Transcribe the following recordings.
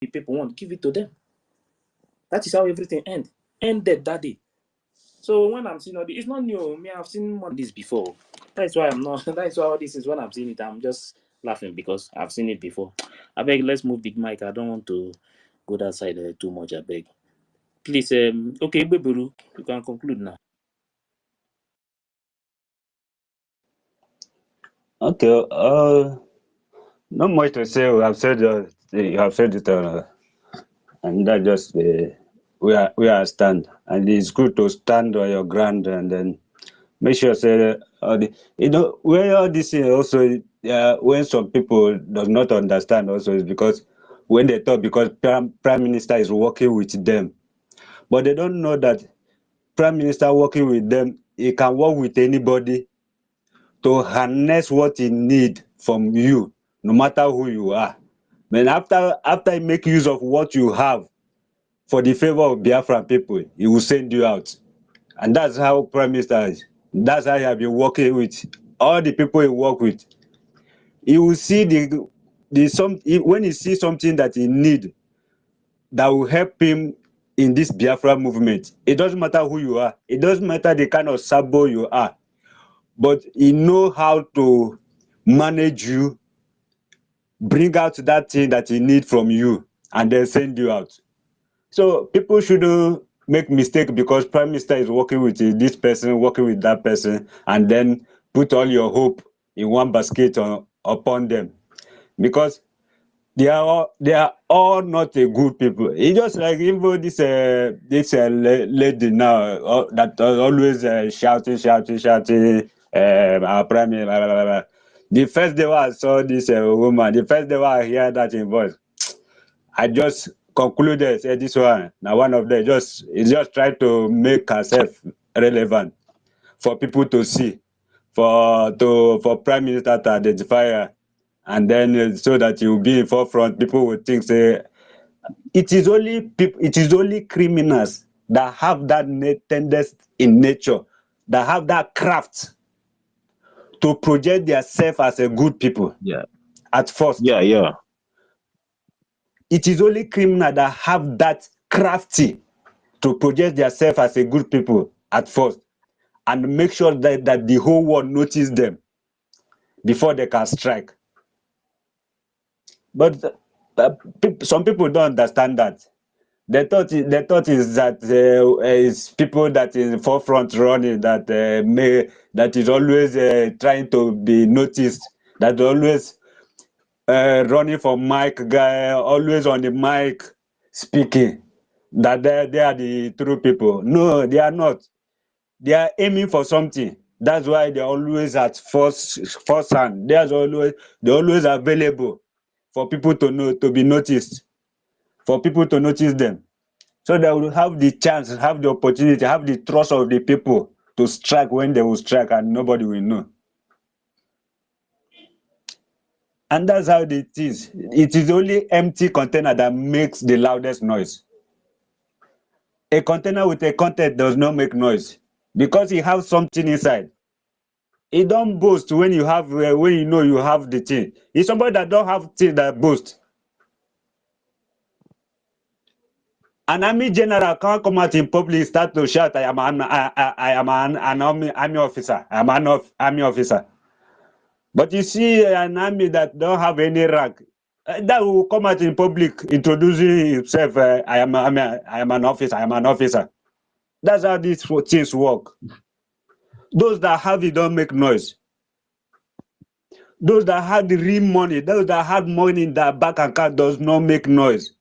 the people want, give it to them. That is how everything ended that day. So when I'm seeing all this, it's not new. Me, I've seen more of this before. That's why I'm not. That's why all this is when I'm seeing it, I'm just laughing because I've seen it before. I beg, let's move the mic. I don't want to go that side too much. I beg. Please, okay, Beburu, you can conclude now. Okay. Not much to say. You have said it, and that just we are stand, and it's good to stand on your ground, and then make sure say where all this thing also when some people does not understand also is because when they talk because prime minister is working with them, but they don't know that prime minister working with them, he can work with anybody to harness what he need from you, no matter who you are. Then after he make use of what you have for the favor of Biafran people, he will send you out. And that's how prime minister is. That's how he have been working with all the people he work with. He will see when he sees something that he need that will help him in this Biafra movement. It doesn't matter who you are. It doesn't matter the kind of sabo you are. But he know how to manage you, bring out that thing that he need from you, and then send you out. So people shouldn't make mistake because prime minister is working with this person, working with that person, and then put all your hope in one basket upon them, because they are all not a good people. It's just like even this lady now that always shouting. Our prime minister. Blah, blah, blah. The first day I saw this woman, the first day I hear that in voice, I just concluded, said this one, now one of them just trying to make herself relevant for people to see, for prime minister to identify her, and then so that you will be in forefront. People will think, say, it is only criminals that have that tendency in nature, that have that craft to project themselves as a good people. Yeah. At first. Yeah. It is only criminals that have that crafty to project themselves as a good people at first, and make sure that the whole world notice them before they can strike. But some people don't understand that. They thought is that it's people that is in forefront running, that is always trying to be noticed, that always running for mic guy, always on the mic speaking, that they are the true people. No, they are not. They are aiming for something. That's why they're always at first hand. They're always available for people to know, to be noticed, for people to notice them. So they will have the chance, have the opportunity, have the trust of the people to strike when they will strike, and nobody will know. And that's how it is. It is only empty container that makes the loudest noise. A container with a content does not make noise because it has something inside. It don't boast when you have when you know you have the thing. It's somebody that don't have thing that boast. An army general can't come out in public, start to shout, I am an army officer. I am an army officer. But you see an army that don't have any rank, that will come out in public introducing himself. I am an officer. I am an officer. That's how these things work. Those that have it don't make noise. Those that have the real money, those that have money in their bank account does not make noise.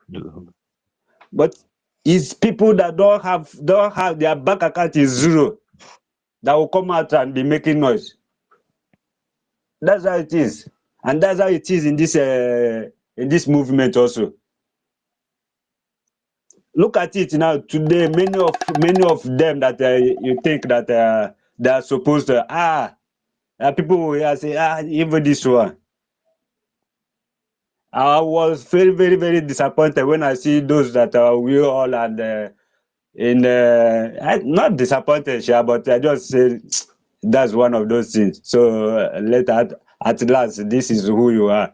But it's people that don't have their bank account is zero that will come out and be making noise. That's how it is, and that's how it is in this movement also. Look at it now today. Many of them that you think that they are supposed to people will say even this one. I was very, very, very disappointed when I see those that we all and not disappointed, but I just say that's one of those things. So later, at last, this is who you are.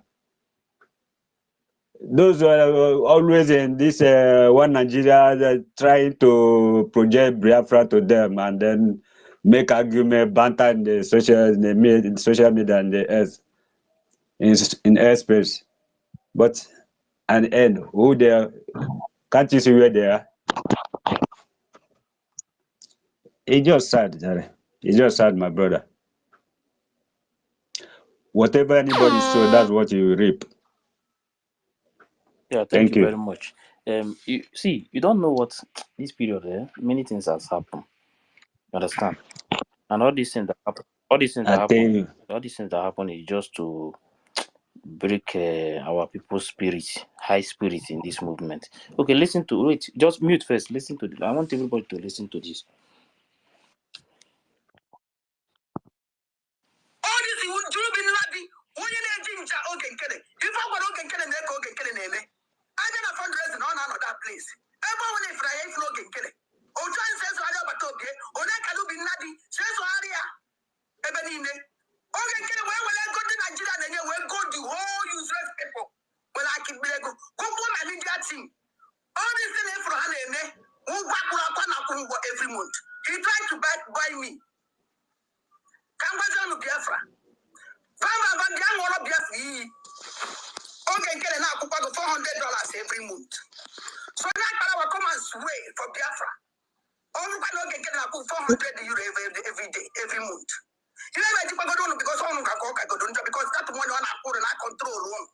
those are always in this one Nigeria trying to project Biafra to them and then make argument, banter in the social media and the earth in airspace. But at the end, who they are? Can't you see where they are? It's just sad, Jerry. It's just sad, my brother. Whatever anybody sow, that's what you reap. Yeah, thank Thank you you. very much. You see, you don't know what this period. Many things has happened. You understand? And all these things that happen, all these things I that tell happen, you. all these things that happen is just to break our people's spirit, high spirit in this movement. Okay, listen to wait. Just mute first. Listen to. I want everybody to listen to this. All this you would do be lappy. Only the ginger okay kill it. If I were okay killing the coke and killing him, I didn't fundraising on another place. Everyone if I ain't flogging kill it. Oh, John says I have a toke, or that can be nutty, says Aria. Ebenine. Okay, kill it. Where will I go to Nigeria and then we'll go the whole useless people? Well, I keep go. Go for my India team. All this thing for Hane, who back every month. He tried to buy me. Come on, Biafra. Okay, get an $400 every month. So now I come and sway for Biafra. Only can get €400 every day, every month. You know, because because that money on our and I control one.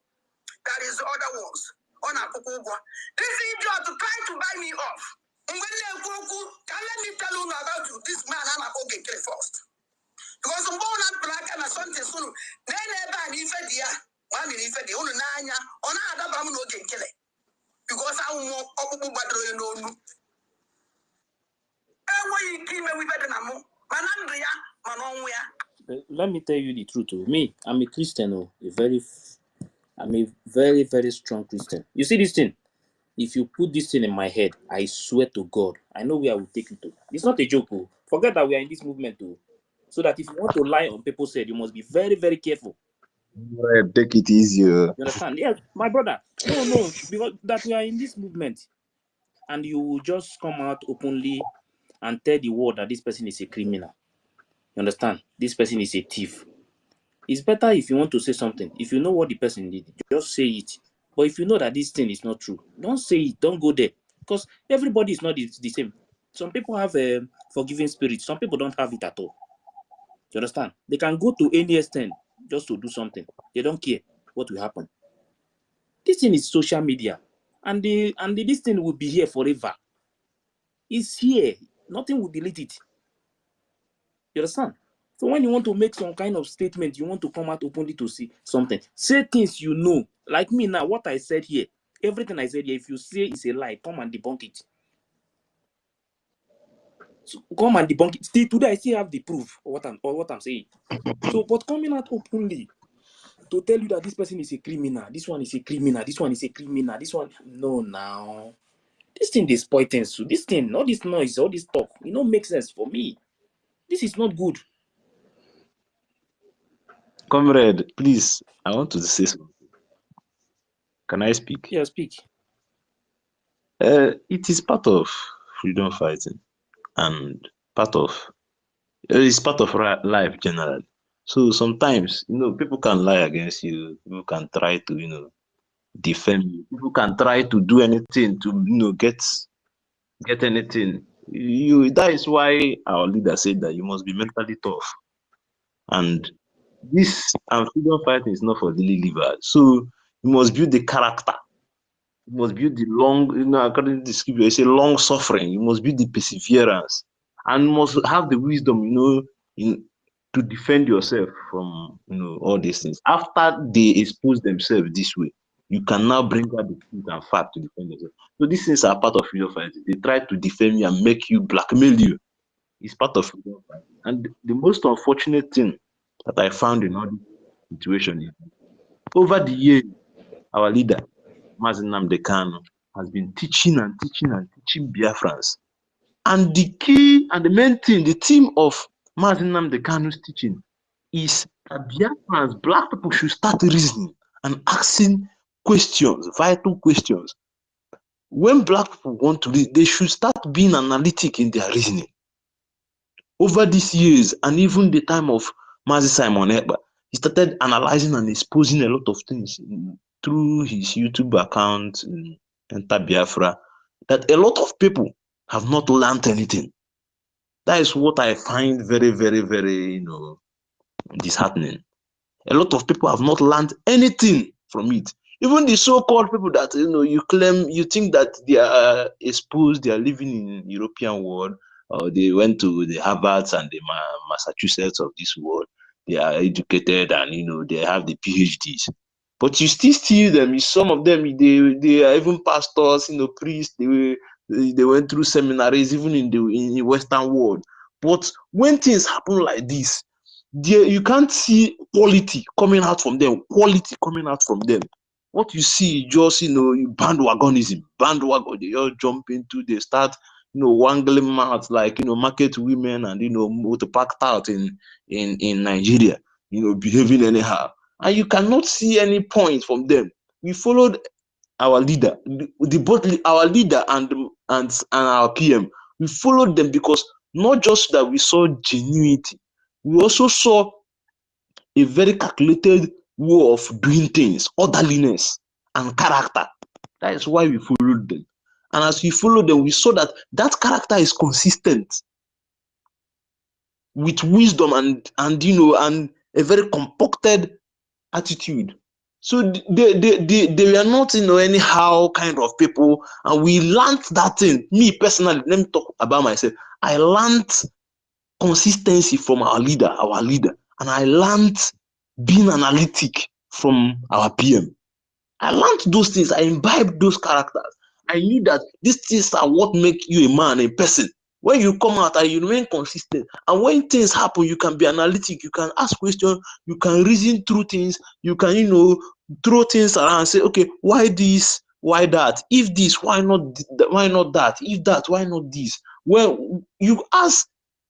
That is other ones on our This idiot to try to buy me off. Can let me tell you about this man and I okay first. Because I'm born at black and a son is soon. Then I need Fedia, one in Fedia, on Nanya, on other Bamuno can kill it. Because I won't open battle you know. And we keep me with Vietnam, Manandria, Manonwea. Let me tell you the truth. Me, I'm a Christian. I'm a very, very strong Christian. You see this thing? If you put this thing in my head, I swear to God, I know where I will take you to. It's not a joke. Forget that we are in this movement too. So that if you want to lie on people's head, you must be very, very careful. Take it easy. You understand? Yes, my brother. No, because that we are in this movement, and you just come out openly and tell the world that this person is a criminal. You understand? This person is a thief. It's better if you want to say something. If you know what the person did, just say it. But if you know that this thing is not true, don't say it. Don't go there. Because everybody is not the same. Some people have a forgiving spirit. Some people don't have it at all. You understand? They can go to any extent just to do something. They don't care what will happen. This thing is social media. And this thing will be here forever. It's here. Nothing will delete it. You understand? So when you want to make some kind of statement, you want to come out openly to see something. Say things you know. Like me now, what I said here, everything I said here, if you say it's a lie, come and debunk it. So come and debunk it. Still today, I still have the proof of what I'm saying. So, but coming out openly to tell you that this person is a criminal, this one is a criminal, this one is a criminal, this one, no, now. This thing they spoil things to. This thing, all this noise, all this talk, it don't make sense for me. This is not good. Comrade, please, I want to say something. Can I speak? Yeah, speak. It is part of freedom fighting and it's part of life generally. So sometimes, people can lie against you. People can try to, defend you. People can try to do anything to, get anything. That is why our leader said that you must be mentally tough. And this and freedom fighting is not for daily livers. So you must build the character. You must build the long, according to the scripture, it's a long suffering. You must build the perseverance and must have the wisdom, to defend yourself from, all these things. After they expose themselves this way, you can now bring out the truth and fact to defend yourself. So these things are part of freedom fighting. They try to defend you and make you blackmail you. It's part of freedom fighting. And the most unfortunate thing that I found in all this situation is over the years, our leader, Mazi Nnamdi Kanu, has been teaching and teaching and teaching Biafrans. And the key and the main thing, the theme of Mazi Nnamdi Kanu's teaching is that Biafrans, black people, should start reasoning and asking questions, vital questions. When black people want to read, they should start being analytic in their reasoning. Over these years, and even the time of Mazi Simon Ekpa, he started analyzing and exposing a lot of things through his YouTube account, Enter Biafra, that a lot of people have not learned anything. That is what I find very, very, very, disheartening. A lot of people have not learned anything from it. Even the so-called people that you claim, you think that they are exposed, they are living in European world, or they went to the Harvards and the Massachusetts of this world. They are educated and they have the PhDs. But you still see them. Some of them they are even pastors, priests. They went through seminaries even in the Western world. But when things happen like this, you can't see quality coming out from them. What you see is just bandwagonism. They all jump into, they start wangling mouths like market women and packed out in Nigeria, behaving anyhow. And you cannot see any point from them. We followed our leader, both our leader and our PM. We followed them because not just that we saw genuinity, we also saw a very calculated way of doing things, orderliness and character. That is why we followed them. And as we followed them, we saw that character is consistent with wisdom and a very compacted attitude. So they were not anyhow kind of people, and we learned that thing. Me personally, let me talk about myself. I learned consistency from our leader, and I learned being analytic from our PM. I learned those things. I imbibed those characters. I knew that these things are what make you a man, a person. When you come out and you remain consistent, and when things happen, you can be analytic, you can ask questions, you can reason through things, you can, throw things around and say, okay, why this, why that? If this, why not that? If that, why not this? Well, you ask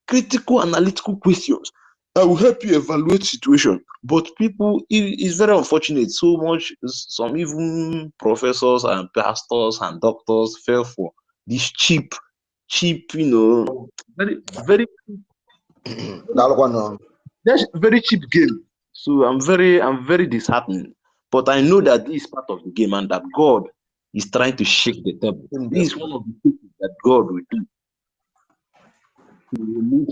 critical, analytical questions. I will help you evaluate situation. But people, it's very unfortunate. So much, some even professors and pastors and doctors fell for this cheap, very, very, very cheap game. So I'm very disheartened. But I know that this is part of the game and that God is trying to shake the table. This is one of the things that God will do to remove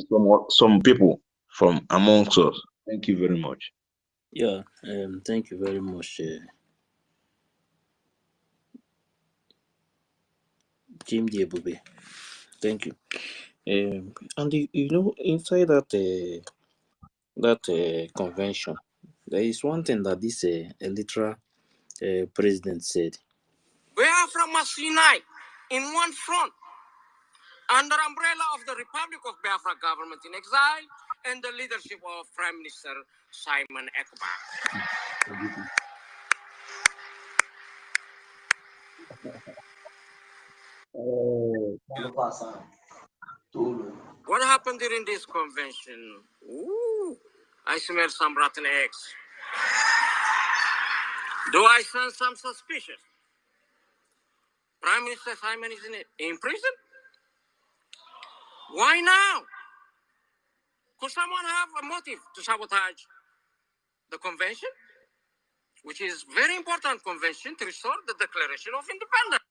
some people from amongst us. Thank you very much. Yeah, thank you very much, Jim Diebube. Thank you. And inside that convention, there is one thing that this literal president said. Biafra must unite in one front under umbrella of the Republic of Biafra government in exile and the leadership of Prime Minister Simon Ekpa. What happened during this convention? Ooh, I smell some rotten eggs. Do I sense some suspicious? Prime Minister Simon is in prison? Why now? Could someone have a motive to sabotage the convention, which is very important convention to restore the Declaration of Independence?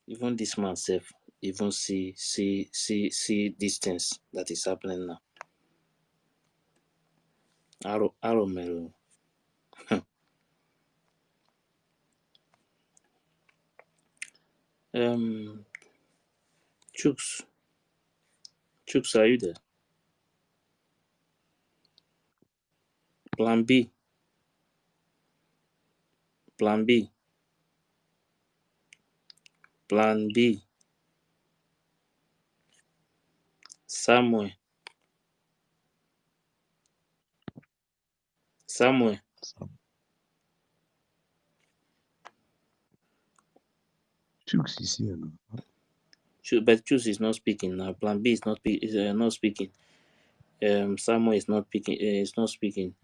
Even this man self, even see these things that is happening now. Aromero. Chooks, are you there? Plan B. Plan B. Plan B. Samuel. Chooks is here now. But Choose is not speaking now. Plan B is not not speaking. Samuel is not speaking. Is not speaking.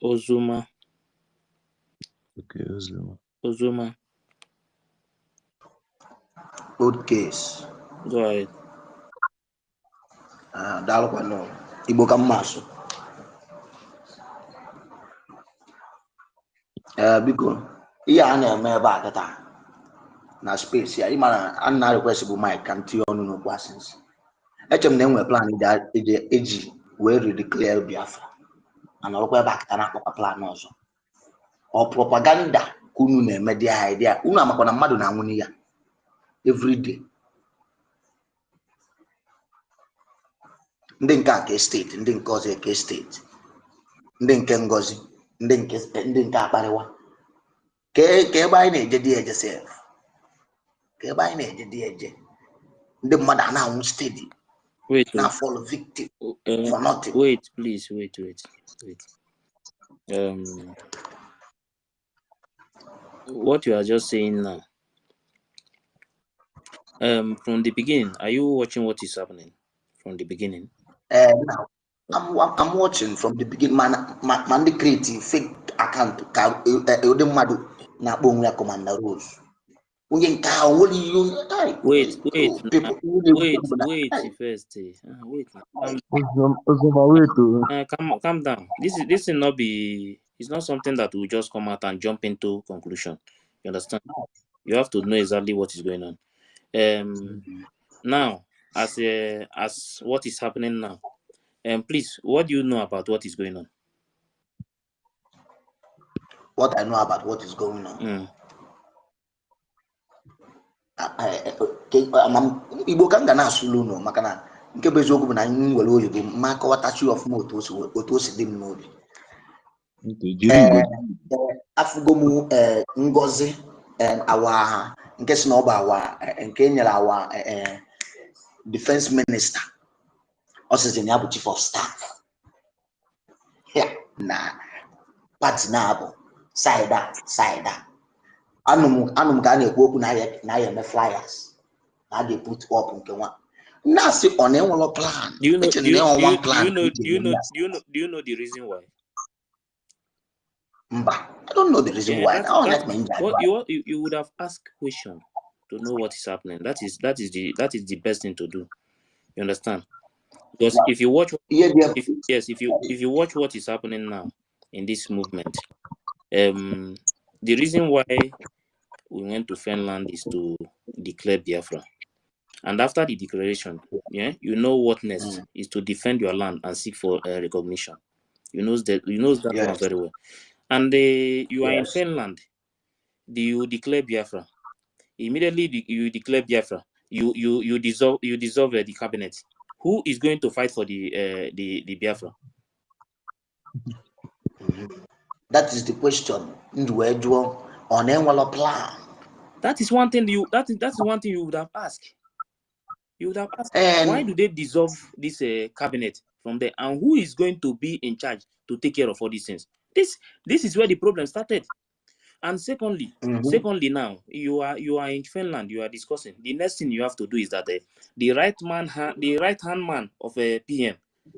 Ozuma. Okay, Ozuma. Old case. Go ahead. Daalụkwanụ Igbo ka mma asụ. Biko ihe a na-eme ebe a kịta na space ya ịmara a na-request bụ Mike ka m tinye ọnụ n'okwu asịnsị. Eche m na enwere plan eji wee redeclare Biafra mana ọrụkwa ebe a kịta na-akpọkwa plan ọzọ. Ọ propaganda ka unu na-eme dị ha idea unu amakwa na mmadụ na-anwụ n'iya everyday. Ndị nke a ka steeti, ndị nke ọzọ eke steeti, ndị nke Ngozi, ndị nke akparịwa ka ebe anyị na-eje dị eje sef, ka ebe anyị na-eje dị eje ndị mmadụ a na-anwụ steady na fall victim for nothing. Wait, please, wait. What you are just saying now, from the beginning, are you watching what is happening from the beginning? Now I'm watching from the beginning. Man, they create fake account ka ụdị mmadụ na-akpọ onwe ya Commander Rose. Onye nke a onwere ihe wait first. Calm down. This will not be. It's not something that will just come out and jump into conclusion. You understand? You have to know exactly what is going on. Now, as what is happening now, please, what do you know about what is going on? What I know about what is going on. Igbo ka m ga na-asụlu ụlọ maka na nke bụ eziokwu bụ na anyị nwere oyibo ma kọwatachi ọfụma otu o si dị m n'obi. Afụgo m Ngozi awa nke si na ọ bụ awa nke nyere awa defense minister ọ sịzị ya bụ chief of staff na party na-abụ side a. Anụ m ka a na-ekwu okwu na ya eme flyers na a ga-put up nke nwa na-asị ọ na-enwelo plan. Do you know the reason why? Mba, I don't know the reason why. You would have asked question to know what is happening. That is the best thing to do. You understand? Because if you watch if you watch what is happening now in this movement, the reason why we went to Finland is to declare Biafra. And after the declaration, you know what next is to defend your land and seek for recognition. You know that one very well. And you are in Finland. You declare Biafra. Immediately you declare Biafra. You dissolve the cabinet. Who is going to fight for the Biafra? That is the question. On a plan. That is one thing you would have asked. You would have asked, why do they dissolve this cabinet from there, and who is going to be in charge to take care of all these things? This is where the problem started. And secondly, now you are in Finland. You are discussing. The next thing you have to do is that the right hand man of a PM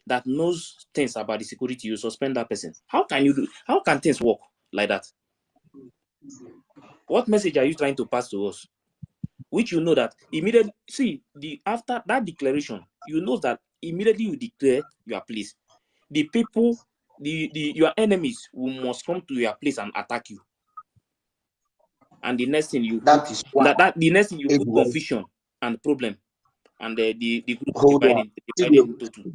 that knows things about the security, you suspend that person. How can things work like that? What message are you trying to pass to us? Which you know that immediately, after that declaration, you know that immediately you declare your place, the people, your enemies must come to your place and attack you. And the next thing you put confusion and problem, and the group divided into two.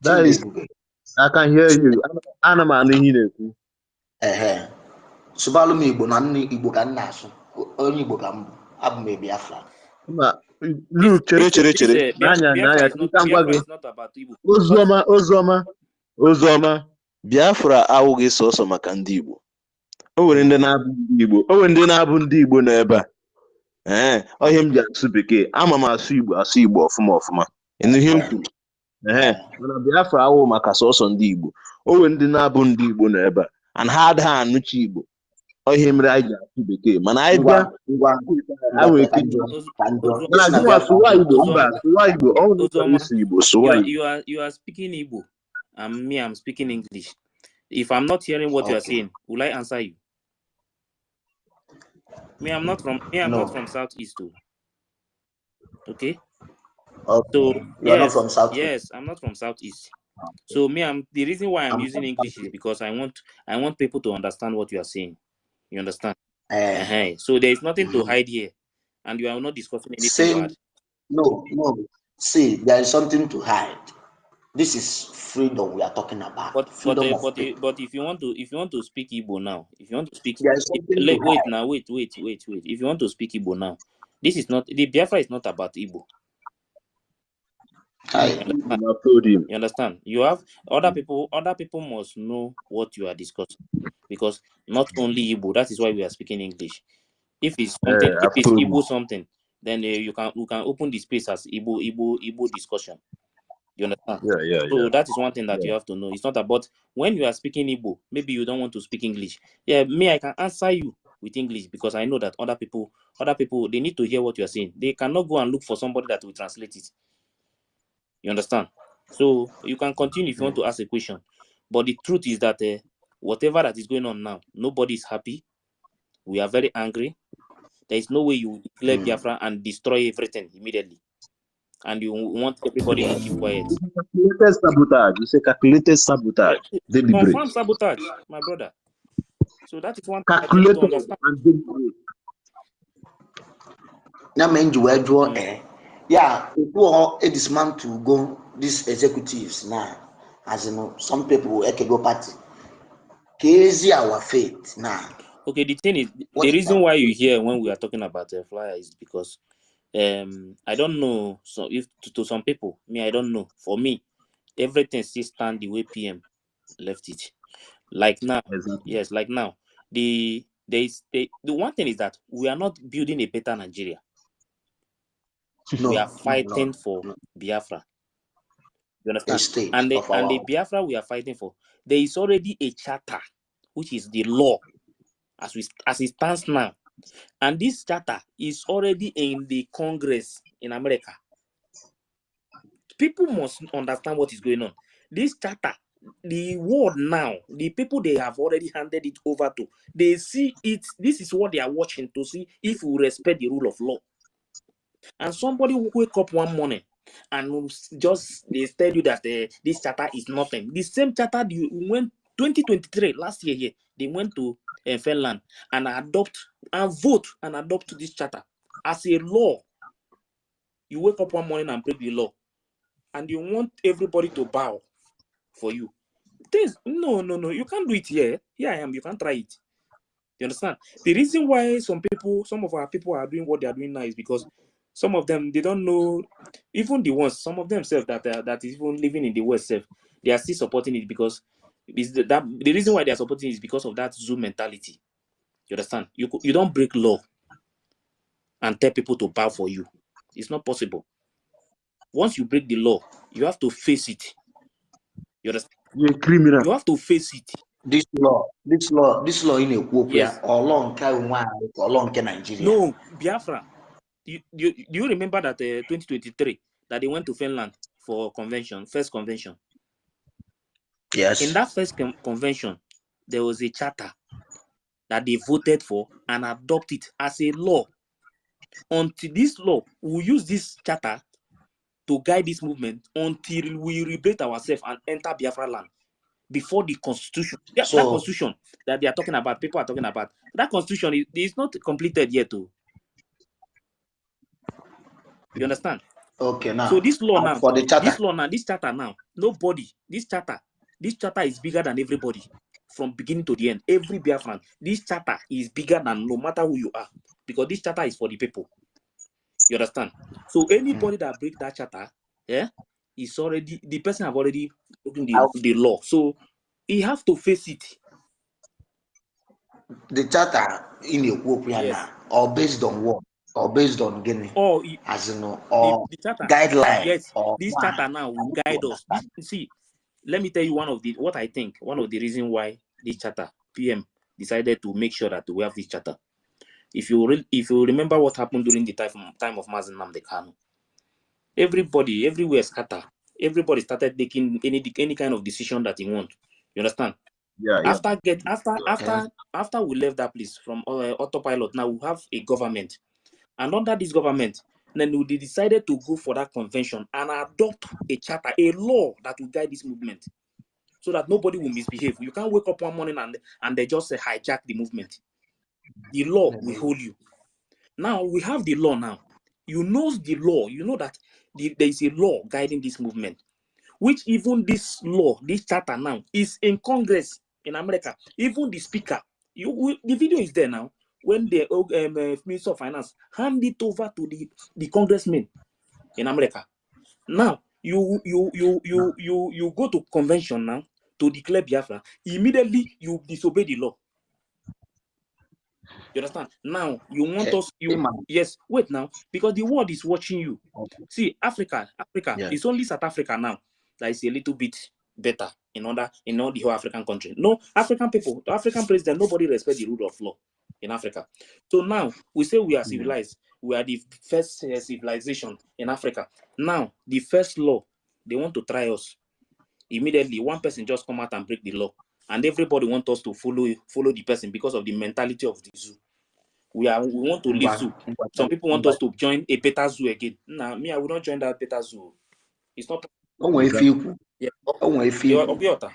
That is, I can hear you. Subalu mi Igbo na nni Igbo ka nna asụ onye Igbo ka mbụ abụ m Biafra. Look, chere. Ozoma. Biafra awụghị sọsọ maka ndị Igbo. O nwere ndị na-abụ ndị Igbo n'ebe a. Ọhịa m ji asụ Bekee, ama m asụ Igbo ọfụma. Ihe m kwuru. Mana Biafra awụ maka sọsọ ndị Igbo. O nwere ndị na-abụ ndị Igbo n'ebe a, and ha adịghị anụchi Igbo. Ọ ihe mere anyị ji asụ bekee mana anyị ngwa bịa ngwa a nwere ike mana Isi na gịnwa sụwa Igbo mba Uzoma, sụwa Igbo ọ nwere chọrọ Uzoma, isi Igbo sụwa Igbo. you are speaking Igbo, and me, I'm speaking English. If I'm not hearing what you are saying, will I answer you? I'm not from Southeast too. Okay? So you are not from South. yes, I'm not from Southeast. So the reason why I'm using English is because I want people to understand what you are saying. You understand? So there is nothing to hide here, and you are not discussing anything bad. No. See, there is something to hide. This is freedom we are talking about. But if you want to speak Igbo now, if you want to speak, wait. If you want to speak Igbo now, this is not the Biafra is not about Igbo. You understand? You have other people must know what you are discussing, because not only Igbo. That is why we are speaking English. If it's something, if it's Igbo something, then you can open the space as Igbo discussion. You understand? So that is one thing that you have to know. It's not about when you are speaking Igbo, maybe you don't want to speak English. I can answer you with English because I know that other people, they need to hear what you are saying. They cannot go and look for somebody that will translate it. You understand? So you can continue if you want to ask a question. But the truth is that whatever that is going on now, nobody is happy. We are very angry. There is no way you declare Biafra and destroy everything immediately. And you want everybody to keep quiet. Calculated sabotage. It's a calculated sabotage. Deliberate. Confirm sabotage, my brother. So that is one thing calculated to understand. and deliberate. Yeah, people it is man to go these executives now. As you know, some people go party. Crazy our faith now. Okay, the thing is, the reason why you hear when we are talking about a flyer is because I don't know. So if to some people, I don't know. For me, everything still stand the way PM left it. Like now, yes, like now. The one thing is that we are not building a better Nigeria. We are fighting for Biafra. You understand? And the Biafra we are fighting for, there is already a charter, which is the law as it stands now. And this charter is already in the Congress in America. People must understand what is going on. This charter, the world now, the people they have already handed it over to, they see it. This is what they are watching to see if we respect the rule of law. And somebody will wake up one morning and just they tell you that this charter is nothing. The same charter you went 2023 last year here, they went to Finland and vote and adopt this charter as a law. You wake up one morning and break the law, and you want everybody to bow for you. No, you can't do it here. Here I am. You can't try it. You understand? The reason why some of our people are doing what they are doing now is because some of them, they don't know, even the ones, some of them that is even living in the West, they are still supporting it because the reason why they are supporting it is because of that zoo mentality. You understand? You don't break law and tell people to bow for you. It's not possible. Once you break the law, you have to face it. You understand? You're a criminal. You have to face it. This law in a group, yes. Or long Nigeria. No, Biafra. Do you remember that 2023 that they went to Finland for first convention? Yes. In that first convention, there was a charter that they voted for and adopted as a law. Until this law, we use this charter to guide this movement until we liberate ourselves and enter Biafra land. Before the constitution, that constitution that they are talking about, people are talking about, that constitution is not completed yet. Too. You understand? Okay, now. So this law now, for the charter. this charter now, nobody, this charter is bigger than everybody from beginning to the end. Every Biafran, this charter is bigger than no matter who you are, because this charter is for the people. You understand? So anybody that break that charter, is already, the person have already broken the law. So he have to face it. The charter in the European or based on what? Or based on Guinea? Or as you know, or the charter guideline. Yes, this charter now will guide us. See, let me tell you one of the reasons why this charter PM decided to make sure that we have this charter. If you remember what happened during the time of Mazen Nnamdi Kanu, everybody everywhere scatter. Everybody started taking any kind of decision that he want. You understand? Yeah, After we left that place from autopilot, now we have a government, and under this government, then they decided to go for that convention and adopt a charter, a law that will guide this movement, so that nobody will misbehave. You can't wake up one morning and they just hijack the movement. The law will hold you. Now we have the law now. You know the law. You know that there is a law guiding this movement, which even this law, this charter now, is in Congress in America. Even the speaker, the video is there now. When the Minister of Finance hand it over to the congressman in America. Now you go to convention now to declare Biafra. Immediately you disobey the law. You understand? Now you want us. Yes. Wait now, because the world is watching you. See, Africa. Yeah. It's only South Africa now that is a little bit better in all the whole African country. No, African people, the African president, nobody respect the rule of law in Africa. So now we say we are civilized. We are the first civilization in Africa. Now the first law, they want to try us. Immediately, one person just come out and break the law, and everybody want us to follow the person because of the mentality of the zoo. We want to leave zoo. Some people want us to join a Peter zoo again. Nah, me, I will not join that Peter zoo. It's not. Yeah. Obiota.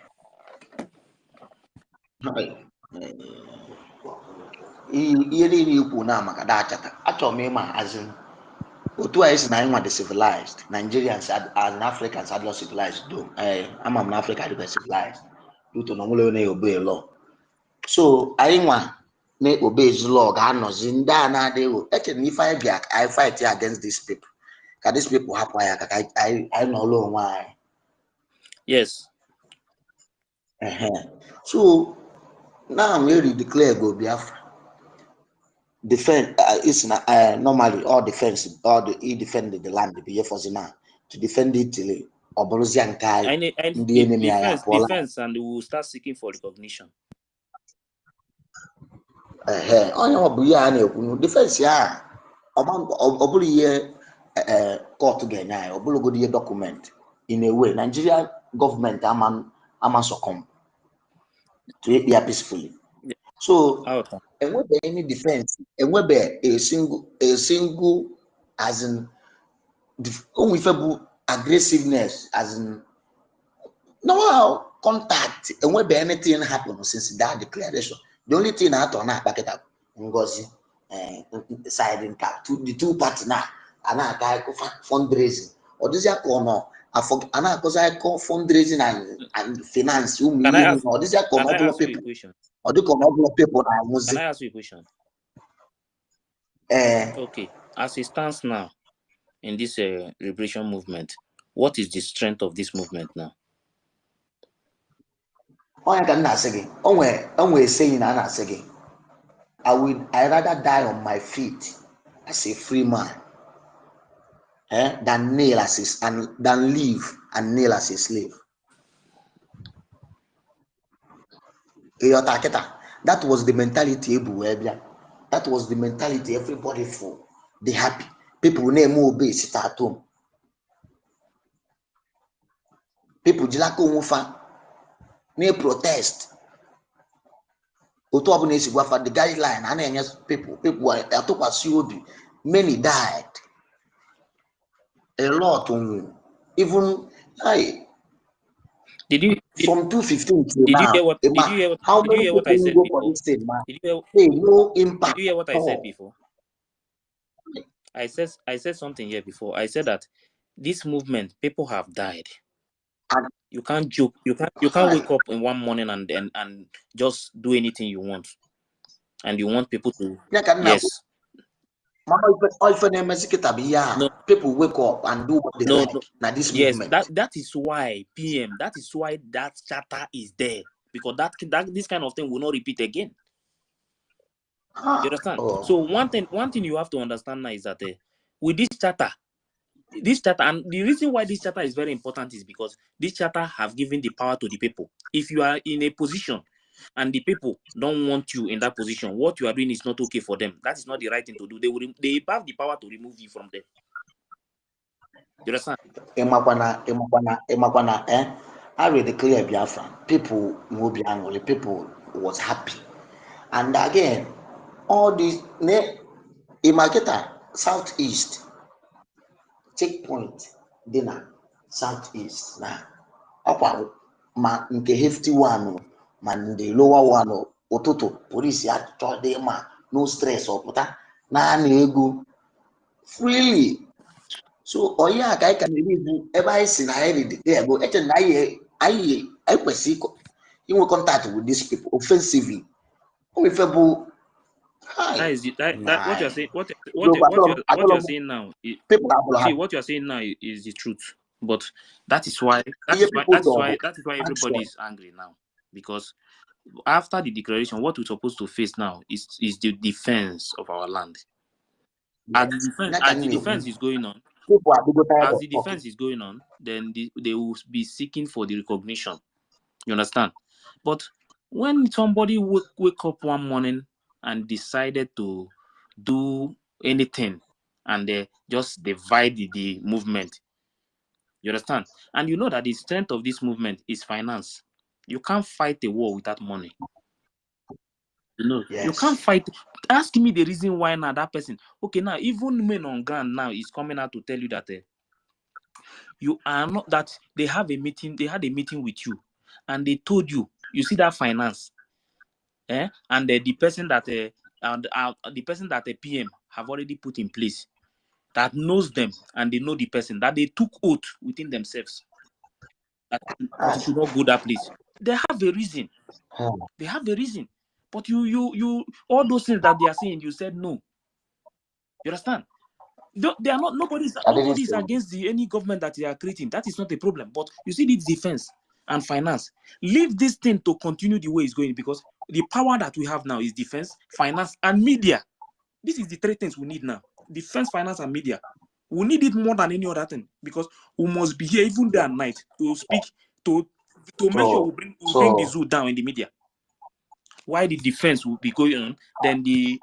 Ihe niile ikwu na maka dachata achọrọ m ịma azin otu anyị si na anyị nwa dị civilized Nigerians as Africans adịla civilized do ama m na Africa dịkwa civilized luto na nwere na-obey law. So anyị nwa na-obey law ga-anọzi ndị a na-adịghị echere na ife anyị bịa anyị fight against these people ka these people hapụ ya ka anyị nọrọ onwe anyị. Yes. So now we declare go Biafra. Defend is normally all defense, he defended the land before Zina to defend it till Obruzian Kai and the enemy defense, and we will start seeking for recognition. On your defense, yeah. Obulu year court again, Obulu good year document in a way. Nigerian government am succumb to it peacefully. Yeah. So and where any defense, and where a single as in only aggressiveness as in no contact, and where anything happened since that declaration. The only thing I thought now back it up Ngozi siding cap to the two parties now and I guy fundraising or this year corner I forget and because I call fundraising and finance or this year come up people or do come up people Can I ask you a question? Okay, as it stands now in this liberation movement, what is the strength of this movement now? I cannot say again. Saying and say again. I rather die on my feet as a free man, than nail as than live and nail as a slave. That was the mentality everywhere. That was the mentality everybody for. They happy. People name obey sit at home. People jilako mufa ne protest. The guideline and people I took a COD. Many died. A lot even from 2015 to now. How many people go for this thing, man? No impact. Did you hear what I said before? I said something here before. I said that this movement, people have died. You can't joke. You can't wake up in one morning and just do anything you want, and you want people to yes. No. People wake up and do what they like. Now this movement. That is why PM. That is why that charter is there, because that this kind of thing will not repeat again. You understand? So one thing you have to understand now is that with this charter, and the reason why this charter is very important is because this charter have given the power to the people. If you are in a position and the people don't want you in that position, what you are doing is not okay for them. That is not the right thing to do. They have the power to remove you from there. You understand? I read the clear Biafra. People will be angry. People was happy. And again, all these in Marketa, Southeast, checkpoint, dinner, Southeast. Now, upper ma nke hefty one, man the lower one, ototo, police at ma, no stress or puta, na nego freely. So, oh yeah, I can even ever see I there go. I perceive you will contact with these people offensively. If That is that what you are saying. What you are saying now. See, what you are saying now is the truth. But that is why everybody is angry now, because after the declaration, what we're supposed to face now is the defense of our land. As the defense is going on, then they will be seeking for the recognition. You understand? But when somebody wake up one morning and decided to do anything and they just divide the movement, you understand? And you know that the strength of this movement is finance. You can't fight a war without money. You know, you can't fight. Ask me the reason why now that person. Okay, now even men on ground now is coming out to tell you that you are not, that they have a meeting. They had a meeting with you, and they told you. You see that finance, and the person that the person that the PM have already put in place, that knows them and they know the person, that they took oath within themselves that you should not go that place. They have a reason. They have a reason. But you all those things that they are saying, you said no. You understand? They are not. Nobody's against any government that they are creating. That is not a problem. But you see, this defense and finance. Leave this thing to continue the way it's going, because the power that we have now is defense, finance, and media. This is the three things we need now: defense, finance, and media. We need it more than any other thing, because we must be here even day and night to speak, to make sure we bring the zoo down in the media. Why the defense will be going on, then the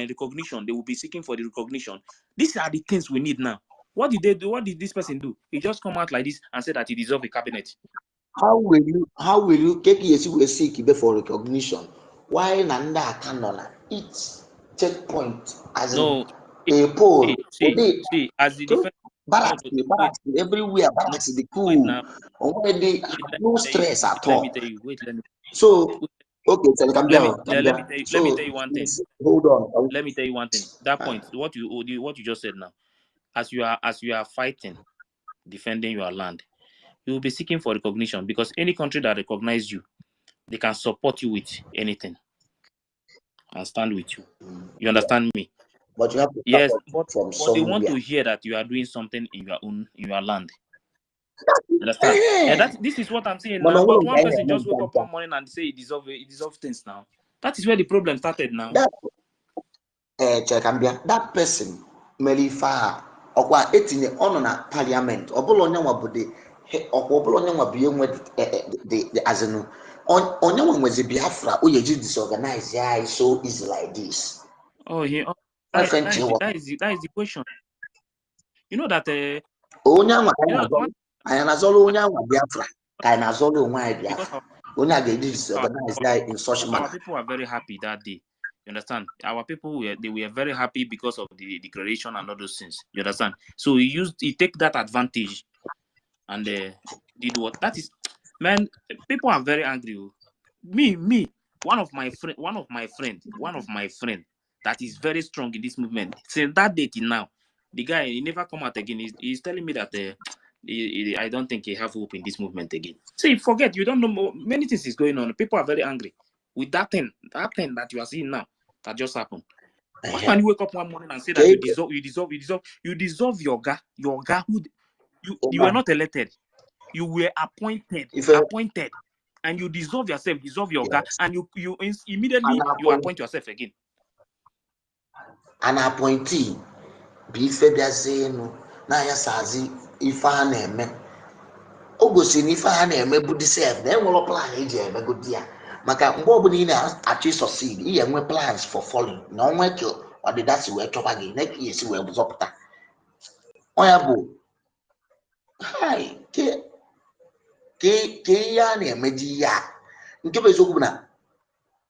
recognition, they will be seeking for the recognition. These are the things we need now. What did they do? What did this person do? He just come out like this and said that he deserves a cabinet. How will you seek for recognition? Why Nanda cannot each checkpoint as a poll? See, as the defense, barracks everywhere, barracks the cool. Already no stress at all. Let me tell you. So okay, so let me tell you one thing. Hold on. Let me tell you one thing. That point, what you just said now, as you are fighting, defending your land, you will be seeking for recognition, because any country that recognizes you, they can support you with anything and stand with you. You understand me? But you have to but they want to hear that you are doing something in your land. Understand? This is what I'm saying now. But one person just wake up one morning and say he deserves things now. That is where the problem started now. That person, Melifa, or etinye on na parliament, or Bologna would or Bologna would be the Azeno. On your was a Biafra, who you disorganized, yeah, so easy like this. Oh, yeah. That is the question. You know that I am as all Biafra. I am as all my Biafra. When I get disorganized in such manner. Our people are very happy that day. You understand? Our people they were very happy because of the declaration and all those things. You understand? So he take that advantage and did what? That is, man. People are very angry. Me. One of my friend that is very strong in this movement. Since that day till now, the guy, he never come out again. He's telling me that I don't think he have hope in this movement again. See, forget, you don't know, many things is going on. People are very angry with that thing that you are seeing now that just happened. How can you wake up one morning and say that you deserve your guy who you were not elected, you were appointed, and you deserve your guy, and you immediately you appoint yourself again. An appointee, be Fabia saying, Naya Sazi, if I name Augustine, if I name a good deserve, then will apply a good dear. Maka mgbe ọbụla ị na-achọ succeed, ị enwe plans for falling. Na onwe ka ọdịda si wee chọba gị, na ka esi wee zọpụta. Onya bụ hai ke ya na-emeji ya. Nke bụ eziokwu bụ na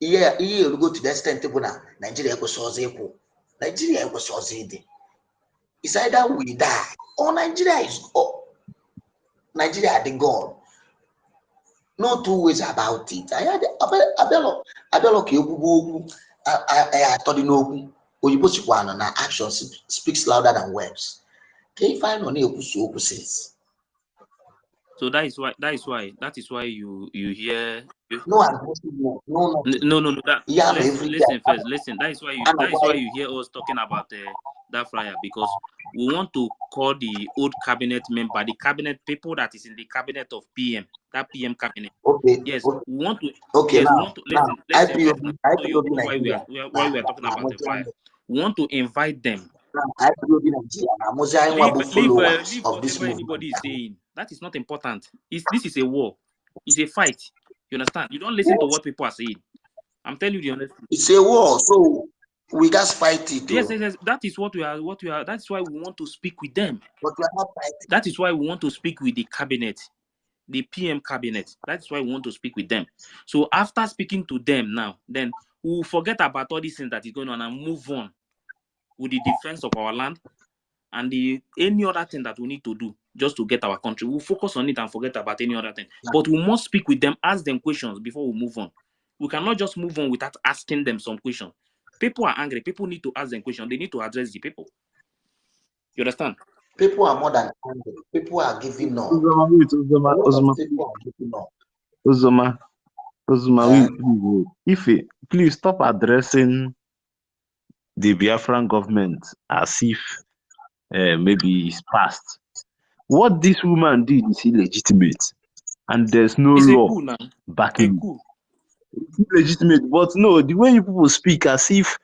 ihe erugo to the extent bụ na Nigeria ekwesị ọzọ ịkwụ. Nigeria ekwesị ọzọ ịdị. It's either we die or Nigeria the God. No two ways about it. Abelo ka egwu atọdị n'okwu oyibo sikwa na action speaks louder than words. Ka ife anyị nọ na-ekwuso okwu says. So that is why you hear. No. Listen first. Listen. That is why you hear us talking about that flyer, because we want to call the old cabinet member, the cabinet people that is in the cabinet of PM, that PM cabinet. Okay. Yes, okay. we want to. Okay. Yes, Now, we want to listen. why we are talking about the flyer. We want to invite them. Leave whatever anybody is saying. That is not important. This is a war. It's a fight. You understand? You don't listen to what people are saying. I'm telling you the honest truth. It's a war, so we just fight it. Yes. That is what we are. That's why we want to speak with them. But we are not fighting. That is why we want to speak with the cabinet, the PM cabinet. That's why we want to speak with them. So after speaking to them now, then we will forget about all these things that is going on and move on with the defense of our land and any other thing that we need to do just to get our country. We'll focus on it and forget about any other thing. But we must speak with them, ask them questions before we move on. We cannot just move on without asking them some questions. People are angry. People need to ask them questions. They need to address the people. You understand? People are more than angry. People are giving up. Uzoma, please stop addressing the Biafran government as if maybe it's past. What this woman did is illegitimate, and there's no law backing it. It's illegitimate, but no, the way you people speak as if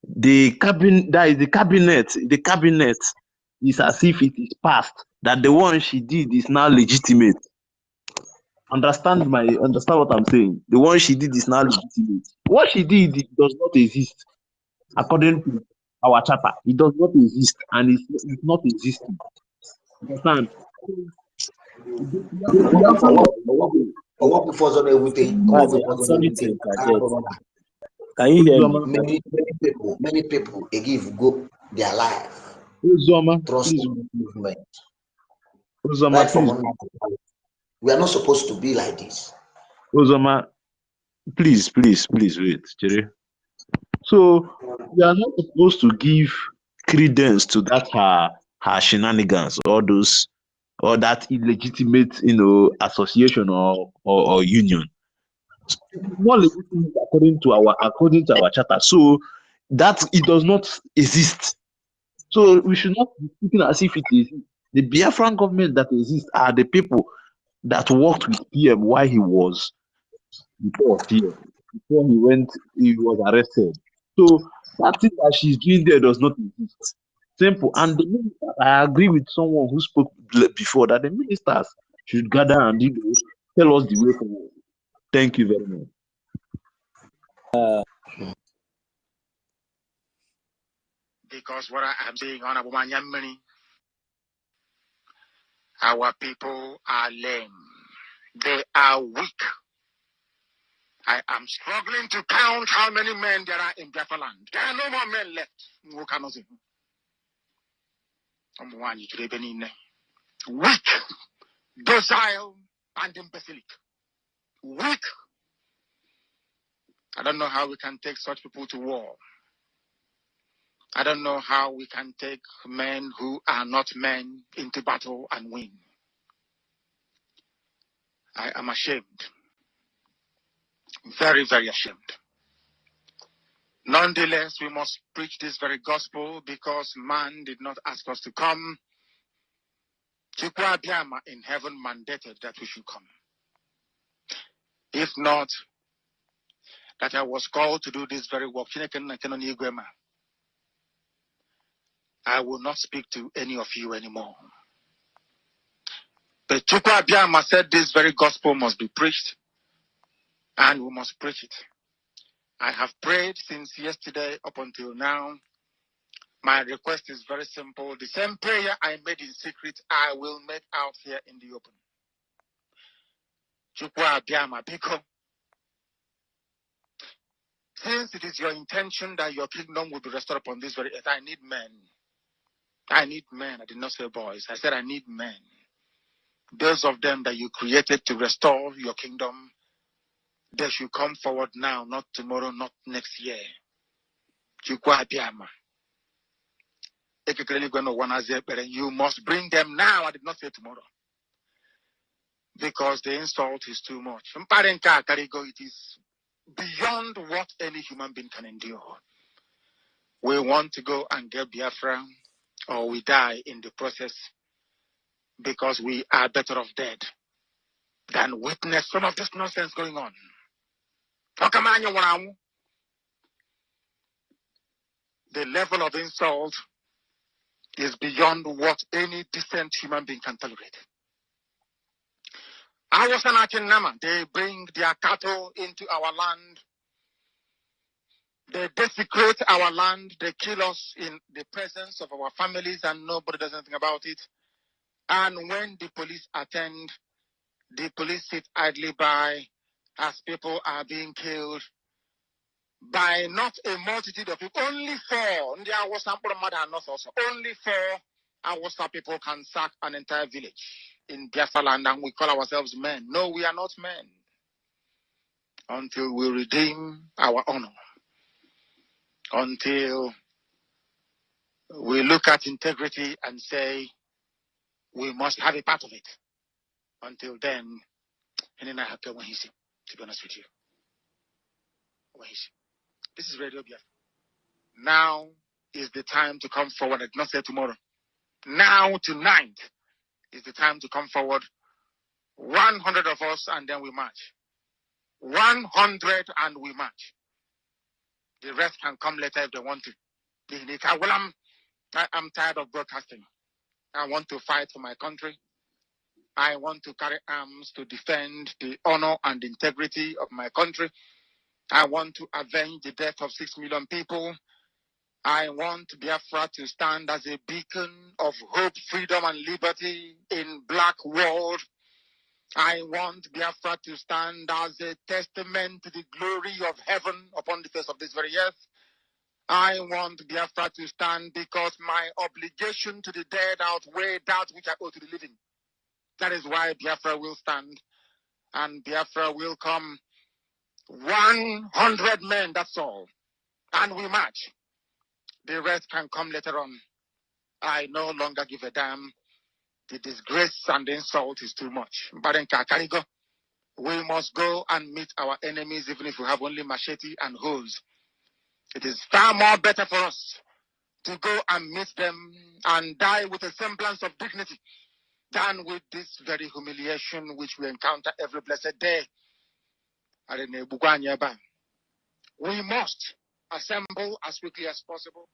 the cabinet is as if it is past, that the one she did is now legitimate. Understand what I'm saying? The one she did is now legitimate. What she did does not exist according to our charter. It does not exist, and it's not existing. Understand? Can you hear me? Many people they give go their life. Trust movement. We are not supposed to be like this. Uzoma, please wait, Jerry. So we are not supposed to give credence to that her shenanigans, or that illegitimate, association or union. It's not legitimate according to our charter. So that it does not exist. So we should not be speaking as if it is. The Biafran government that exists are the people that worked with PM while he was before he was arrested. So that thing that she's doing there does not exist. Simple. And the minister, I agree with someone who spoke before that the ministers should gather and tell us the way forward. Thank you very much. Because what I am saying, Honorable Manyamini, our people are lame. They are weak. I am struggling to count how many men there are in Biafra land. There are no more men left. Weak, docile, and imbecilic. Weak. I don't know how we can take such people to war. I don't know how we can take men who are not men into battle and win. I am ashamed. Very, very ashamed. Nonetheless, we must preach this very gospel because man did not ask us to come. Chukwu Abiyama in heaven mandated that we should come. If not, that I was called to do this very work, I will not speak to any of you anymore. But Chukwu Abiyama said this very gospel must be preached. And we must preach it. I have prayed since yesterday up until now. My request is very simple. The same prayer I made in secret, I will make out here in the open. Chukwu Abiyama Biko, since it is your intention that your kingdom will be restored upon this very earth, I need men. I need men. I did not say boys. I said I need men. Those of them that you created to restore your kingdom, they should come forward now, not tomorrow, not next year. Chukwu Abiyama. You must bring them now. I did not say tomorrow. Because the insult is too much. It is beyond what any human being can endure. We want to go and get Biafra, or we die in the process, because we are better off dead than witness some of this nonsense going on. The level of insult is beyond what any decent human being can tolerate. They bring their cattle into our land. They desecrate our land. They kill us in the presence of our families, and nobody does anything about it. And when the police attend, the police sit idly by as people are being killed by not a multitude of people. Only 4. Only 4 Awasa people can sack an entire village in Biafra land, and we call ourselves men. No, we are not men. Until we redeem our honor. Until we look at integrity and say, we must have a part of it. Until then, to be honest with you. This is Radio Biafra. Now is the time to come forward. I did not say tomorrow. Now, tonight, is the time to come forward. 100 of us, and then we march. 100 and we march. The rest can come later if they want to. Well, I'm tired of broadcasting. I want to fight for my country. I want to carry arms to defend the honor and integrity of my country. I want to avenge the death of 6 million people. I want Biafra to stand as a beacon of hope, freedom, and liberty in black world. I want Biafra to stand as a testament to the glory of heaven upon the face of this very earth. I want Biafra to stand because my obligation to the dead outweigh that which I owe to the living. That is why Biafra will stand, and Biafra will come. 100 men, that's all. And we march. The rest can come later on. I no longer give a damn. The disgrace and the insult is too much. We must go and meet our enemies, even if we have only machete and hoes. It is far more better for us to go and meet them and die with a semblance of dignity than with this very humiliation which we encounter every blessed day. We must assemble as quickly as possible.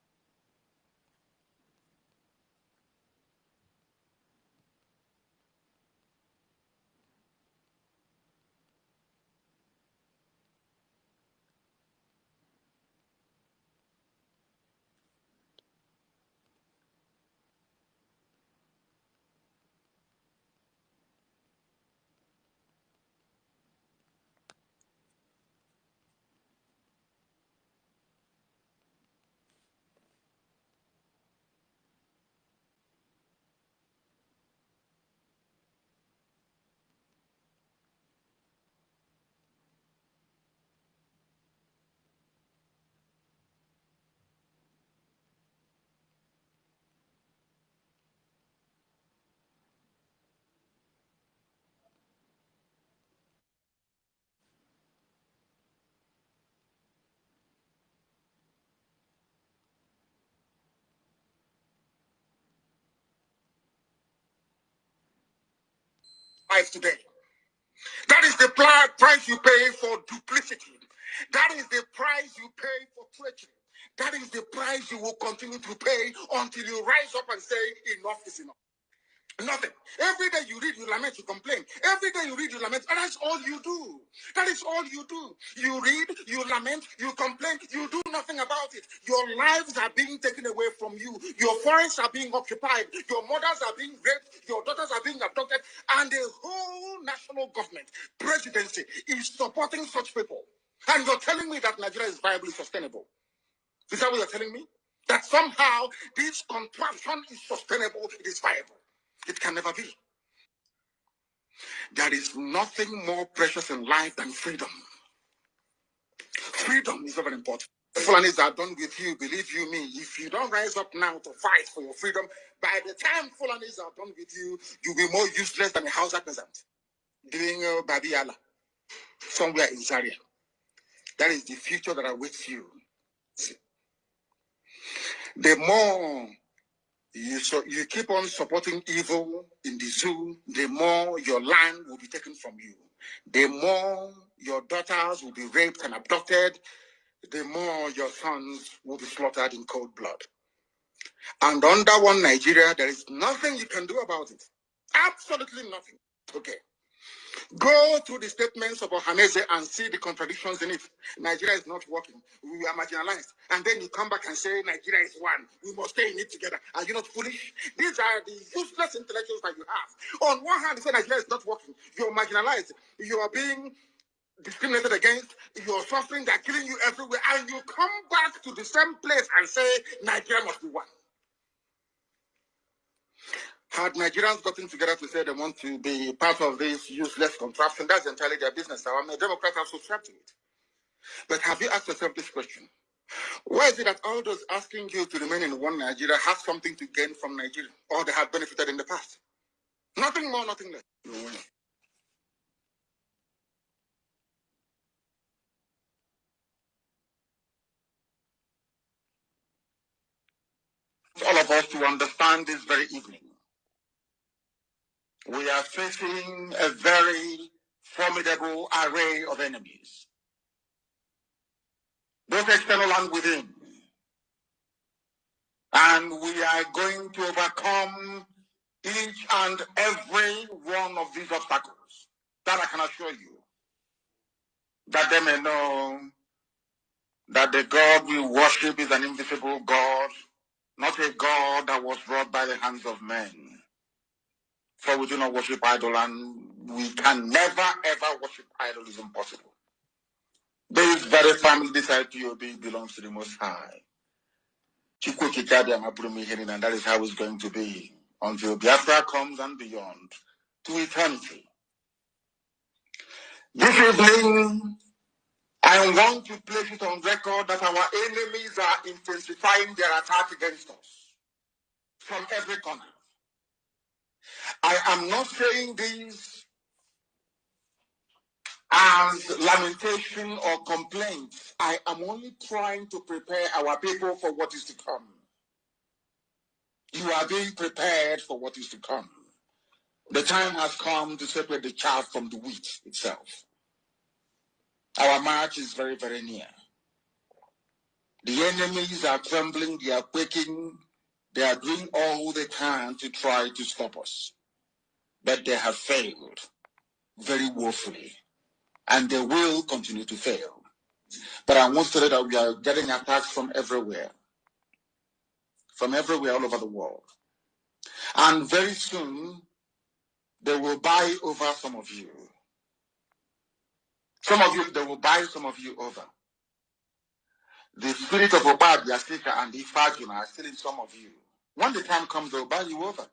Life today. That is the price you pay for duplicity. That is the price you pay for treachery. That is the price you will continue to pay until you rise up and say, enough is enough. Nothing. Every day you read, you lament, you complain. Every day you read, you lament, and that's all you do. That is all you do. You read, you lament, you complain, you do nothing about it. Your lives are being taken away from you. Your forests are being occupied. Your mothers are being raped. Your daughters are being abducted. And the whole national government, presidency, is supporting such people. And you're telling me that Nigeria is viably sustainable. Is that what you're telling me? That somehow this contraption is sustainable, it is viable. It can never be. There is nothing more precious in life than freedom. Freedom is very important. The Fulanis are done with you, believe you me. If you don't rise up now to fight for your freedom, by the time Fulanis are done with you, you'll be more useless than a Hausa peasant doing Babiala somewhere in Zaria. That is the future that awaits you. The more you keep on supporting evil in the zoo, the more your land will be taken from you. The more your daughters will be raped and abducted, the more your sons will be slaughtered in cold blood. And under one Nigeria, there is nothing you can do about it. Absolutely nothing. Okay. Go through the statements of Ohaneze and see the contradictions in it. Nigeria is not working. We are marginalized. And then you come back and say Nigeria is one. We must stay in it together. Are you not foolish? These are the useless intellectuals that you have. On one hand, you say Nigeria is not working. You're marginalized. You are being discriminated against. You're suffering. They're killing you everywhere. And you come back to the same place and say Nigeria must be one. Had Nigerians gotten together to say they want to be part of this useless contraption, that's entirely their business. I'm a Democrat, I've subscribed to it. But have you asked yourself this question? Why is it that all those asking you to remain in one Nigeria have something to gain from Nigeria, or they have benefited in the past? Nothing more, nothing less. All of us to understand this very evening. We are facing a very formidable array of enemies, both external and within. And we are going to overcome each and every one of these obstacles. That I can assure you. That they may know that the God we worship is an invisible God, not a God that was wrought by the hands of men. For we do not worship idol, and we can never ever worship idol. Is impossible. This very family, this IPOB, belongs to the Most High. And that is how it's going to be until Biafra comes and beyond to eternity. This evening, I want to place it on record that our enemies are intensifying their attack against us from every corner. I am not saying this as lamentation or complaint. I am only trying to prepare our people for what is to come. You are being prepared for what is to come. The time has come to separate the chaff from the wheat itself. Our march is very, very near. The enemies are trembling, they are quaking, they are doing all they can to try to stop us. But they have failed very woefully, and they will continue to fail. But I want to say that we are getting attacks from everywhere all over the world. And very soon, they will buy over some of you. Some of you, they will buy some of you over. The spirit of Obad, Yasika, and Ifajuna are still in some of you. When the time comes, they'll buy you over.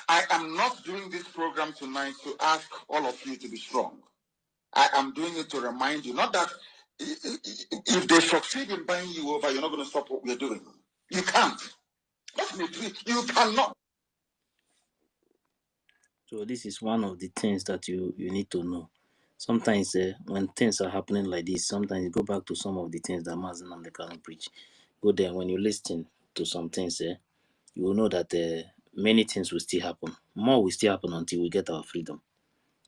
I am not doing this program tonight to ask all of you to be strong. I am doing it to remind you, not that if they succeed in buying you over, you're not going to stop what we're doing. You can't. You cannot. So this is one of the things that you need to know. Sometimes when things are happening like this, sometimes you go back to some of the things that Mazen and the Kano preach. Go there, when you listen to some things, you will know that many things will still happen. More will still happen until we get our freedom.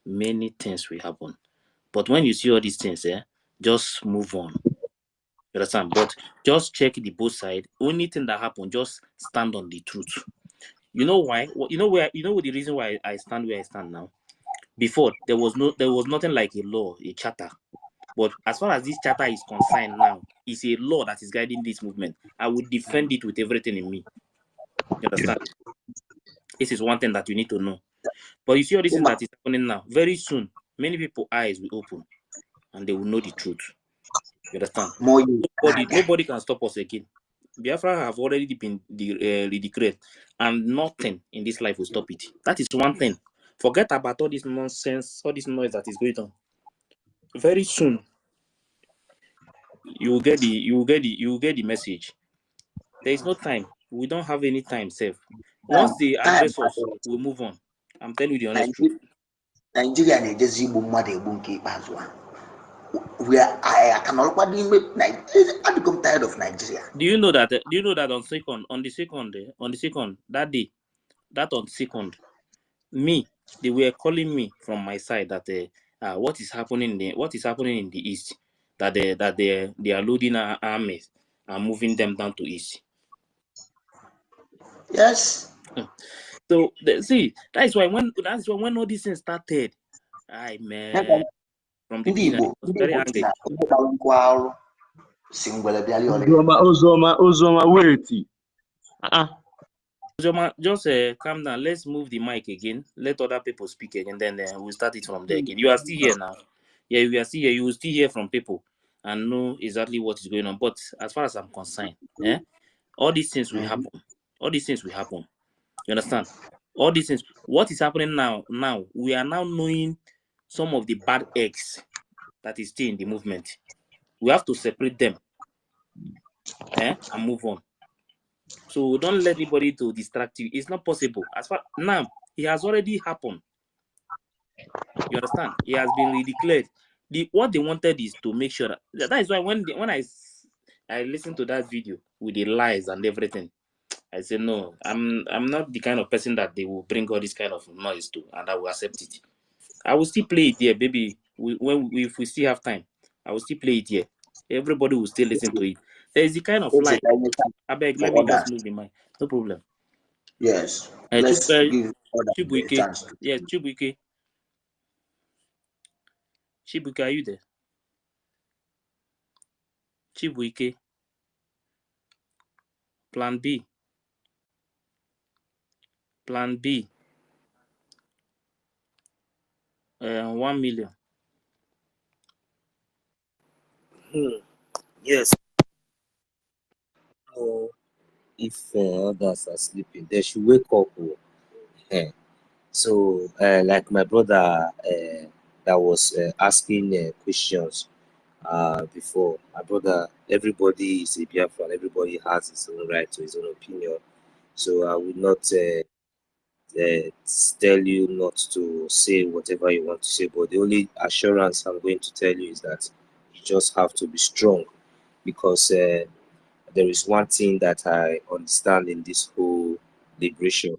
Many things will happen. But when you see all these things, just move on. You understand? But just check the both side. Only thing that happen, just stand on the truth. You know why? You know where? You know the reason why I stand where I stand now. Before there was nothing like a law, a charter. But as far as this charter is concerned now, it's a law that is guiding this movement. I would defend it with everything in me. You understand? This is one thing that you need to know. But you see all this thing that is happening now. Very soon, many people's eyes will open and they will know the truth. You understand? Nobody can stop us again. Biafra have already been declared, and nothing in this life will stop it. That is one thing. Forget about all this nonsense, all this noise that is going on. Very soon, you will get the message. There is no time. We don't have any time, safe. Once they address us, we'll move on. I'm telling you the honest truth. Nigeria na-ejezi igbu mmadụ egbu nke ikpeazụ a. I can already make Nigeria. I become tired of Nigeria. Do you know that on the second that day, me, they were calling me from my side that what is happening in the east, that they are loading our armies and moving them down to east. Yes. So see, that's why when all these things started, man, from the beginning, I was very angry. Uzoma, wait. Uzoma, just calm down. Let's move the mic again. Let other people speak again, then we'll start it from there again. You are still here now. Yeah, you are still here. You will still hear from people and know exactly what is going on. But as far as I'm concerned, all these things will happen. All these things will happen. You understand? All these things. What is happening now? Now we are now knowing some of the bad eggs that is still in the movement. We have to separate them, and move on. So don't let anybody to distract you. It's not possible. As far now, it has already happened. You understand? It has been redeclared. What they wanted is to make sure that is why when I listened to that video with the lies and everything, I said no, I'm not the kind of person that they will bring all this kind of noise to, and I will accept it. I will still play it here, baby. If we still have time, I will still play it here. Everybody will still listen to it. There is the kind of lie. I beg, let me just move the mic. No problem. Yes. Let's give others a chance. Yes, Chibuike. Chibuike, are you there? Chibuike. Plan B. Plan B. 1 million. Yes. If others are sleeping, they should wake up. So, like my brother that was asking questions before, my brother, everybody is a Biafran, everybody has his own right to his own opinion. So I would not tell you not to say whatever you want to say, but the only assurance I'm going to tell you is that you just have to be strong, because there is one thing that I understand in this whole liberation,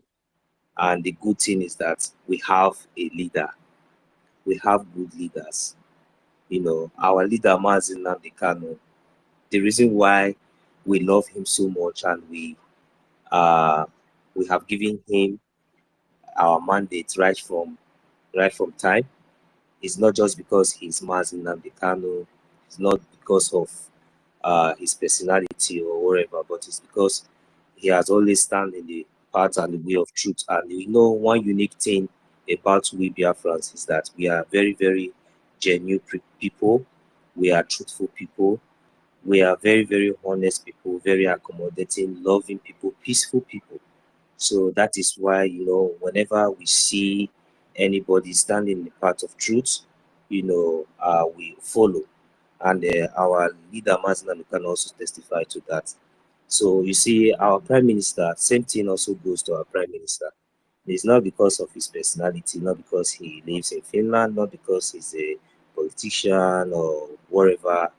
and the good thing is that we have a leader. We have good leaders. You know, our leader, Mazin Nnamdi Kanu, the reason why we love him so much and we have given him our mandate right from time is not just because he's Mazin Nnamdi Kanu, it's not because of his personality or whatever, but it's because he has always stand in the path and the way of truth. And you know, one unique thing about we Biafrans is that we are very, very genuine people. We are truthful people. We are very, very honest people, very accommodating, loving people, peaceful people. So that is why, you know, whenever we see anybody standing in the path of truth, you know, we follow. And our leader, Mazin can also testify to that. So you see, our prime minister, same thing also goes to our prime minister. It's not because of his personality, not because he lives in Finland, not because he's a politician or whatever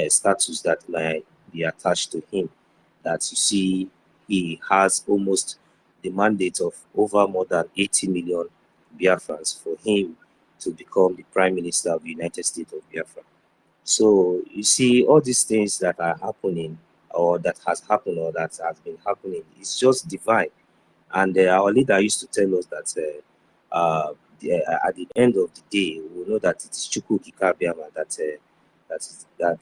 status that might be attached to him, that you see he has almost the mandate of over more than 80 million Biafrans for him to become the prime minister of the United States of Biafra. So you see, all these things that are happening, or that has happened, or that has been happening, it's just divine. And our leader used to tell us that at the end of the day, we know that it is Chukwu Kikabiama that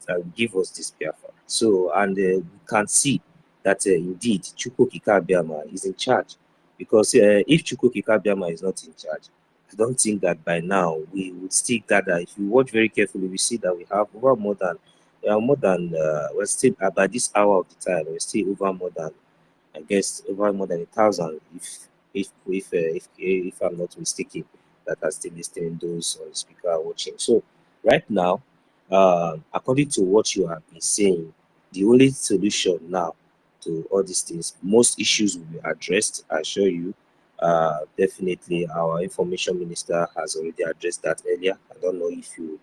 will give us this Biafra. So, and we can see that indeed Chukwu Kikabiama is in charge, because if Chukwu Kikabiama is not in charge, I don't think that by now we would still gather. If you watch very carefully, we see that we have over we're still by this hour of the time, we're still over more than, I guess, over more than 1,000, if I'm not mistaken, that are still listening, those on the speaker are watching. So right now, according to what you have been saying, the only solution now to all these things, most issues will be addressed, I assure you. Definitely our information minister has already addressed that earlier. I don't know if you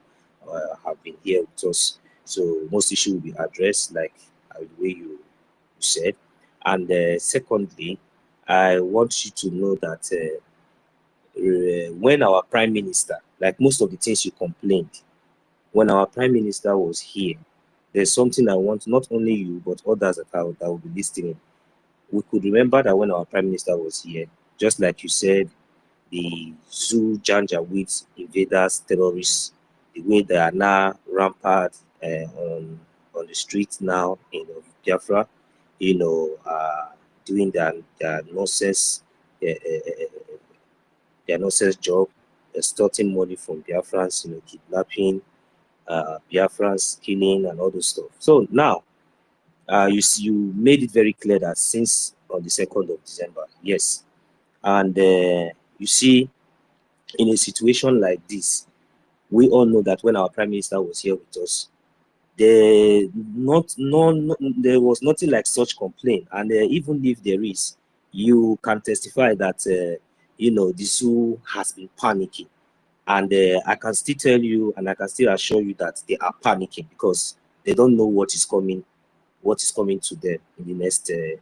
have been here with us. So most issues will be addressed, like the way you said. And secondly, I want you to know that when our prime minister, like most of the things you complained, when our prime minister was here, there's something I want not only you but others that will be listening. We could remember that when our prime minister was here, just like you said, the Zoo Janjaweed invaders, terrorists, the way they are now rampant on the streets now in Biafra, doing their nonsense, their nonsense job, extorting money from Biafrans, kidnapping Biafrans, killing, and all those stuff. So now, you made it very clear that since on the 2nd of December, yes, and you see, in a situation like this, we all know that when our prime minister was here with us, there was nothing like such complaint. And even if there is, you can testify that the zoo has been panicking. And I can still tell you, and I can still assure you that they are panicking because they don't know what is coming to them in the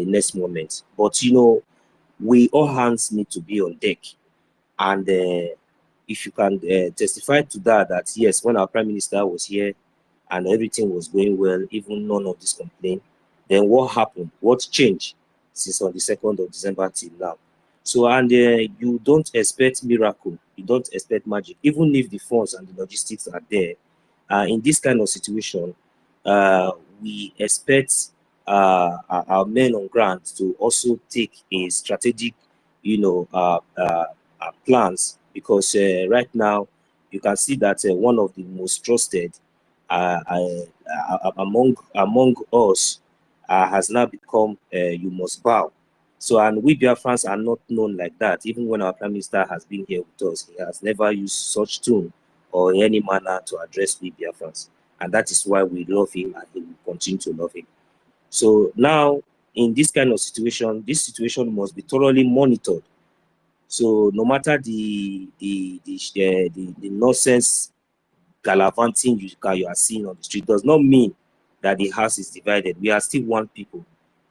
next moment. But we all hands need to be on deck. And if you can testify to that yes, when our prime minister was here and everything was going well, even none of this complaint, then what happened? What changed since on the 2nd of December till now? So, and you don't expect miracle, you don't expect magic, even if the funds and the logistics are there. In this kind of situation, we expect our men on ground to also take a strategic, plans, because right now you can see that one of the most trusted among us has now become you must bow. So, and we Biafrans are not known like that. Even when our prime minister has been here with us, he has never used such tone or in any manner to address we Biafrans. And that is why we love him and we will continue to love him. So now, in this kind of situation, this situation must be thoroughly monitored. So no matter the nonsense gallivanting you are seeing on the street does not mean that the house is divided. We are still one people.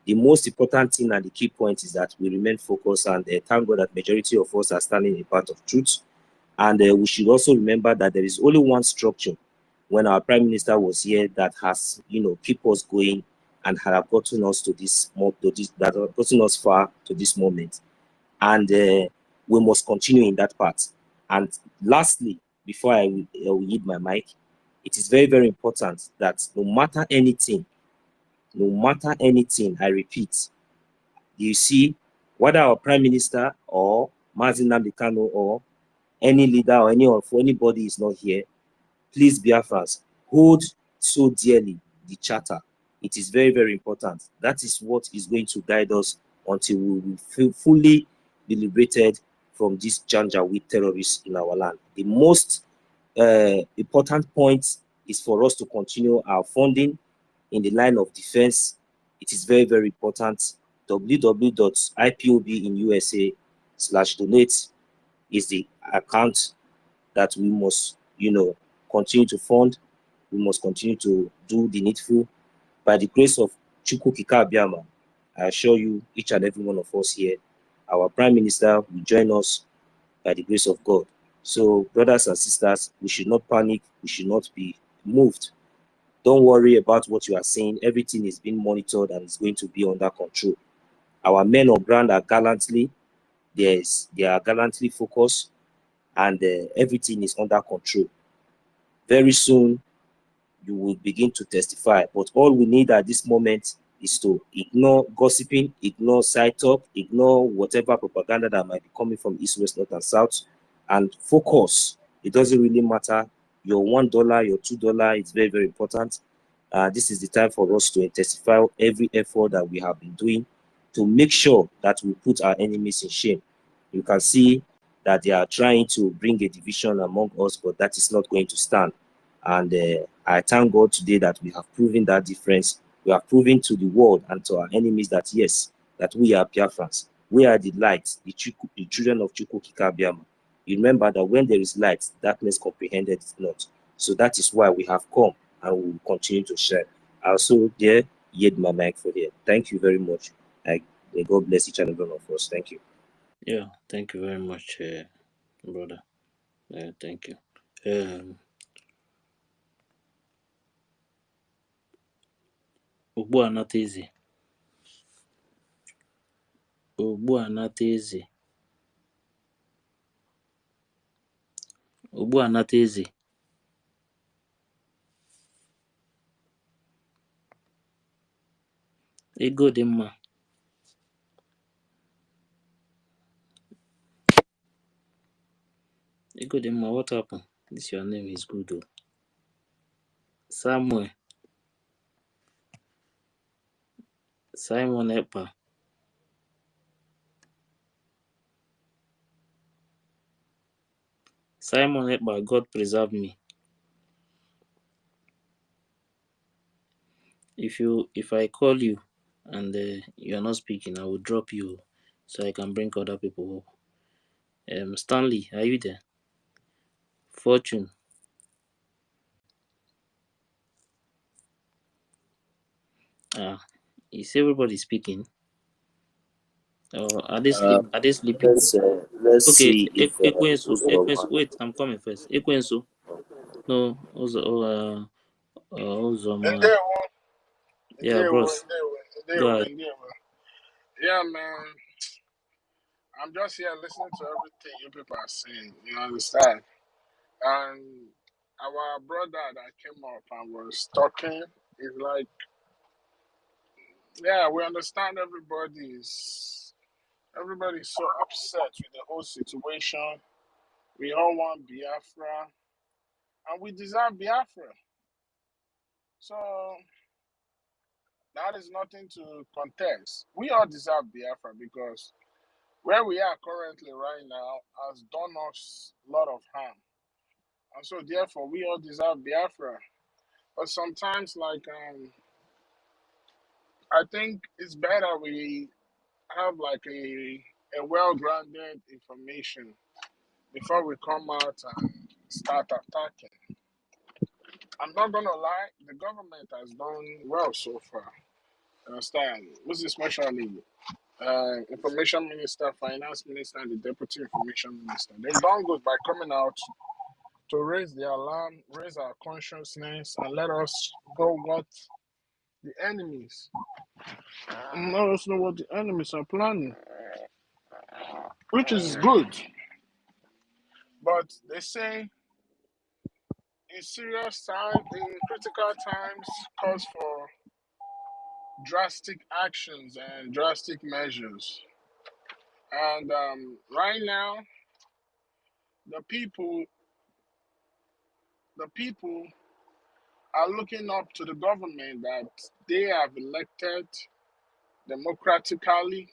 The most important thing and the key point is that we remain focused, and thank God that majority of us are standing in part of truth. And we should also remember that there is only one structure when our prime minister was here that has, keep us going and have gotten us to that have gotten us far to this moment. And we must continue in that part. And lastly, before I yield my mic, it is very, very important that no matter anything, I repeat, you see, whether our prime minister or Mazi Nnamdi Kanu or any leader or anybody is not here, please, Biafrans, hold so dearly the charter. It is very, very important. That is what is going to guide us until we will feel fully be liberated from these Janjaweed terrorists in our land. The most important point is for us to continue our funding in the line of defense. It is very, very important. www.ipobinUSA/donate is the account that we must, continue to fund. We must continue to do the needful. By the grace of Chukwu Kikabiama, I assure you, each and every one of us here, our Prime Minister will join us by the grace of God. So, brothers and sisters, we should not panic. We should not be moved. Don't worry about what you are saying. Everything is being monitored and is going to be under control. Our men on ground are gallantly, they are gallantly focused, and everything is under control. Very soon, you will begin to testify. But all we need at this moment is to ignore gossiping, ignore side talk, ignore whatever propaganda that might be coming from East, West, North, and South, and focus. It doesn't really matter. Your $1, your $2 is very, very important. This is the time for us to intensify every effort that we have been doing to make sure that we put our enemies in shame. You can see that they are trying to bring a division among us, but that is not going to stand. And I thank God today that we have proven that difference. We have proven to the world and to our enemies that yes, that we are Biafrans. We are the light, the children of Chukwukika Biama. You remember that when there is light, darkness comprehended it not. So that is why we have come and we will continue to share. I also there yield my mic for here. Thank you very much. May God bless each and every one of us. Thank you. Yeah, thank you very much, brother. Thank you. Ugbu a nata eze. Ugbu a nata eze. Ugbu a nata eze. Ego dị mma. Ego dị mma. What happened? This your name is good though. Samuel. Simon Ekpa. Simon Ekpa, God preserve me. If I call you and you are not speaking, I will drop you so I can bring other people up. Stanley, are you there? Fortune. Is everybody speaking? Or are they sleeping? Let's Okay, see if Ekwensu, wait, I'm coming first. Ekwensu. No, Uzoma. Yeah, bros. Go ahead. Yeah, man. I'm just here listening to everything you people are saying. You understand? And our brother that came up and was talking is like, yeah, we understand everybody's so upset with the whole situation. We all want Biafra, and we deserve Biafra. So that is nothing to contest. We all deserve Biafra because where we are currently right now has done us a lot of harm. And so therefore we all deserve Biafra. But sometimes I think it's better we have like a well-grounded information before we come out and start attacking. I'm not gonna lie, the government has done well so far. Understand? Most especially information minister, finance minister, and the deputy information minister. They've done good by coming out to raise the alarm, raise our consciousness, and let us know what the enemies, and let us know what the enemies are planning, which is good. But they say in serious time, in critical times, calls for drastic actions and drastic measures. And right now, the people are looking up to the government that they have elected democratically.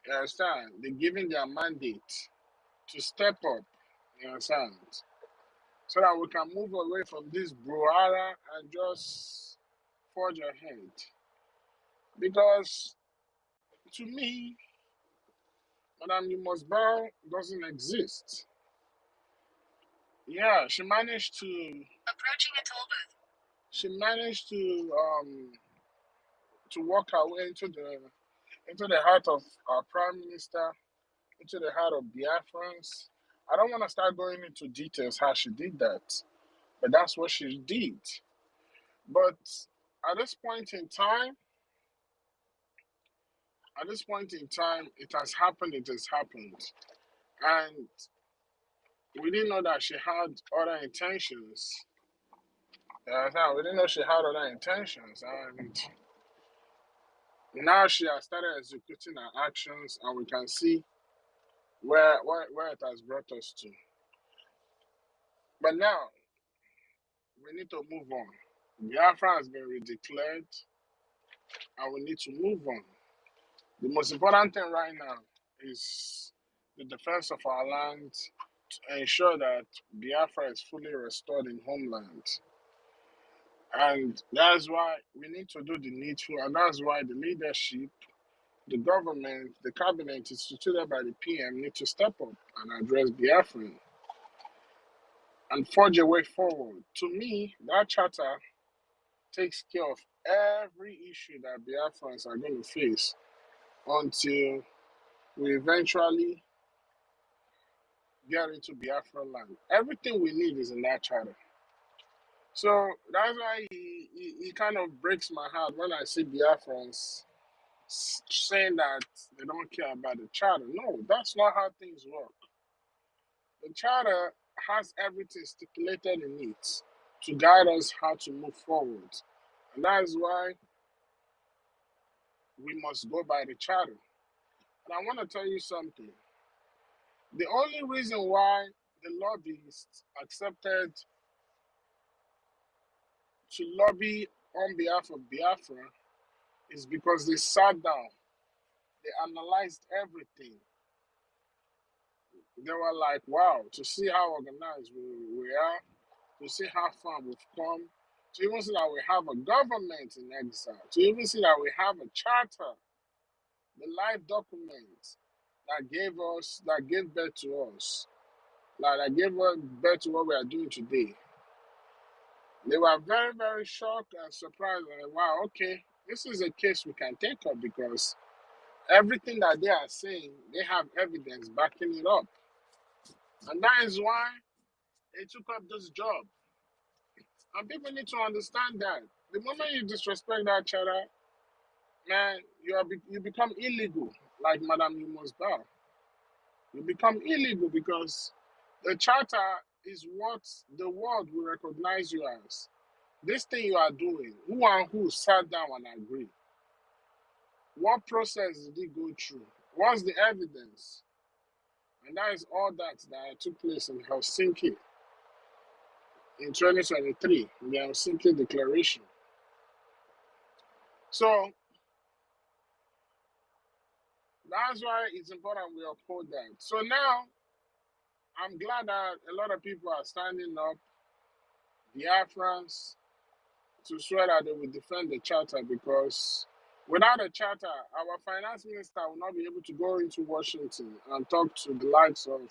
You understand? They're giving their mandate to step up. You understand? So that we can move away from this brouhaha and just forge ahead. Because to me, Madame You Must Bow doesn't exist. Yeah, she managed to approaching a toll booth. She managed to walk her way into the heart of our prime minister, into the heart of Biafrans. I don't want to start going into details how she did that, but that's what she did. But at this point in time, At this point in time, it has happened. It has happened, and we didn't know that she had other intentions. We didn't know she had other intentions, and now she has started executing her actions, and we can see where it has brought us to. But now we need to move on. Biafra has been redeclared, and we need to move on. The most important thing right now is the defense of our land to ensure that Biafra is fully restored in homeland. And that's why we need to do the needful, and that's why the leadership, the government, the cabinet instituted by the PM need to step up and address Biafran and forge a way forward. To me, that charter takes care of every issue that Biafrans are going to face until we eventually get into Biafra land. Everything we need is in that charter. So that's why he kind of breaks my heart when I see Biafrans saying that they don't care about the charter. No, that's not how things work. The charter has everything stipulated in it to guide us how to move forward. And that is why we must go by the charter. And I want to tell you something. The only reason why the lobbyists accepted to lobby on behalf of Biafra is because they sat down, they analyzed everything. They were like, wow, to see how organized we are, to see how far we've come, to even see that we have a government in exile, to even see that we have a charter, the life document that gave birth to us, like that gave birth to what we are doing today. They were very, very shocked and surprised. And wow, okay, this is a case we can take up because everything that they are saying, they have evidence backing it up. And that is why they took up this job. And people need to understand that. The moment you disrespect that charter, man, you become illegal, like Madam You Must Bow. You become illegal because the charter is what the world will recognize you as. This thing you are doing, who and who sat down and agreed? What process did it go through? What's the evidence? And that is all that took place in Helsinki in 2023, the Helsinki Declaration. So that's why it's important we uphold that. So now I'm glad that a lot of people are standing up, Biafrans, to swear that they will defend the charter because without a charter, our finance minister will not be able to go into Washington and talk to the likes of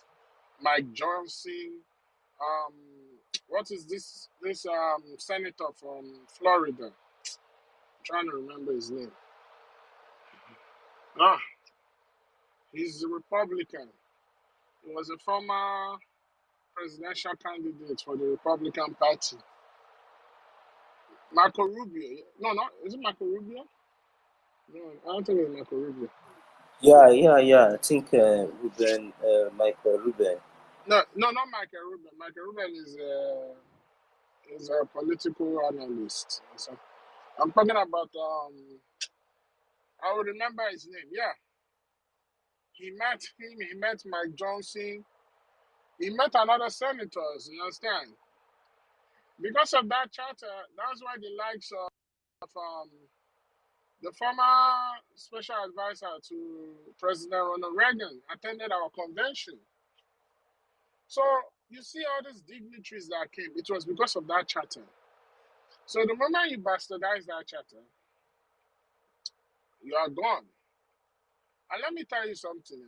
Mike Johnson. What is this senator from Florida? I'm trying to remember his name. He's a Republican. He was a former presidential candidate for the Republican Party. Marco Rubio. No, is it Marco Rubio? No, I don't think it's Marco Rubio. Yeah. I think Michael Ruben. No, not Michael Rubin. Michael Rubin is a political analyst. So I'm talking about I will remember his name. Yeah. He met him, he met Mike Johnson, he met another senators, you understand? Because of that charter, that's why the likes of the former special advisor to President Ronald Reagan attended our convention. So you see all these dignitaries that came, it was because of that charter. So the moment you bastardize that charter, you are gone. And let me tell you something.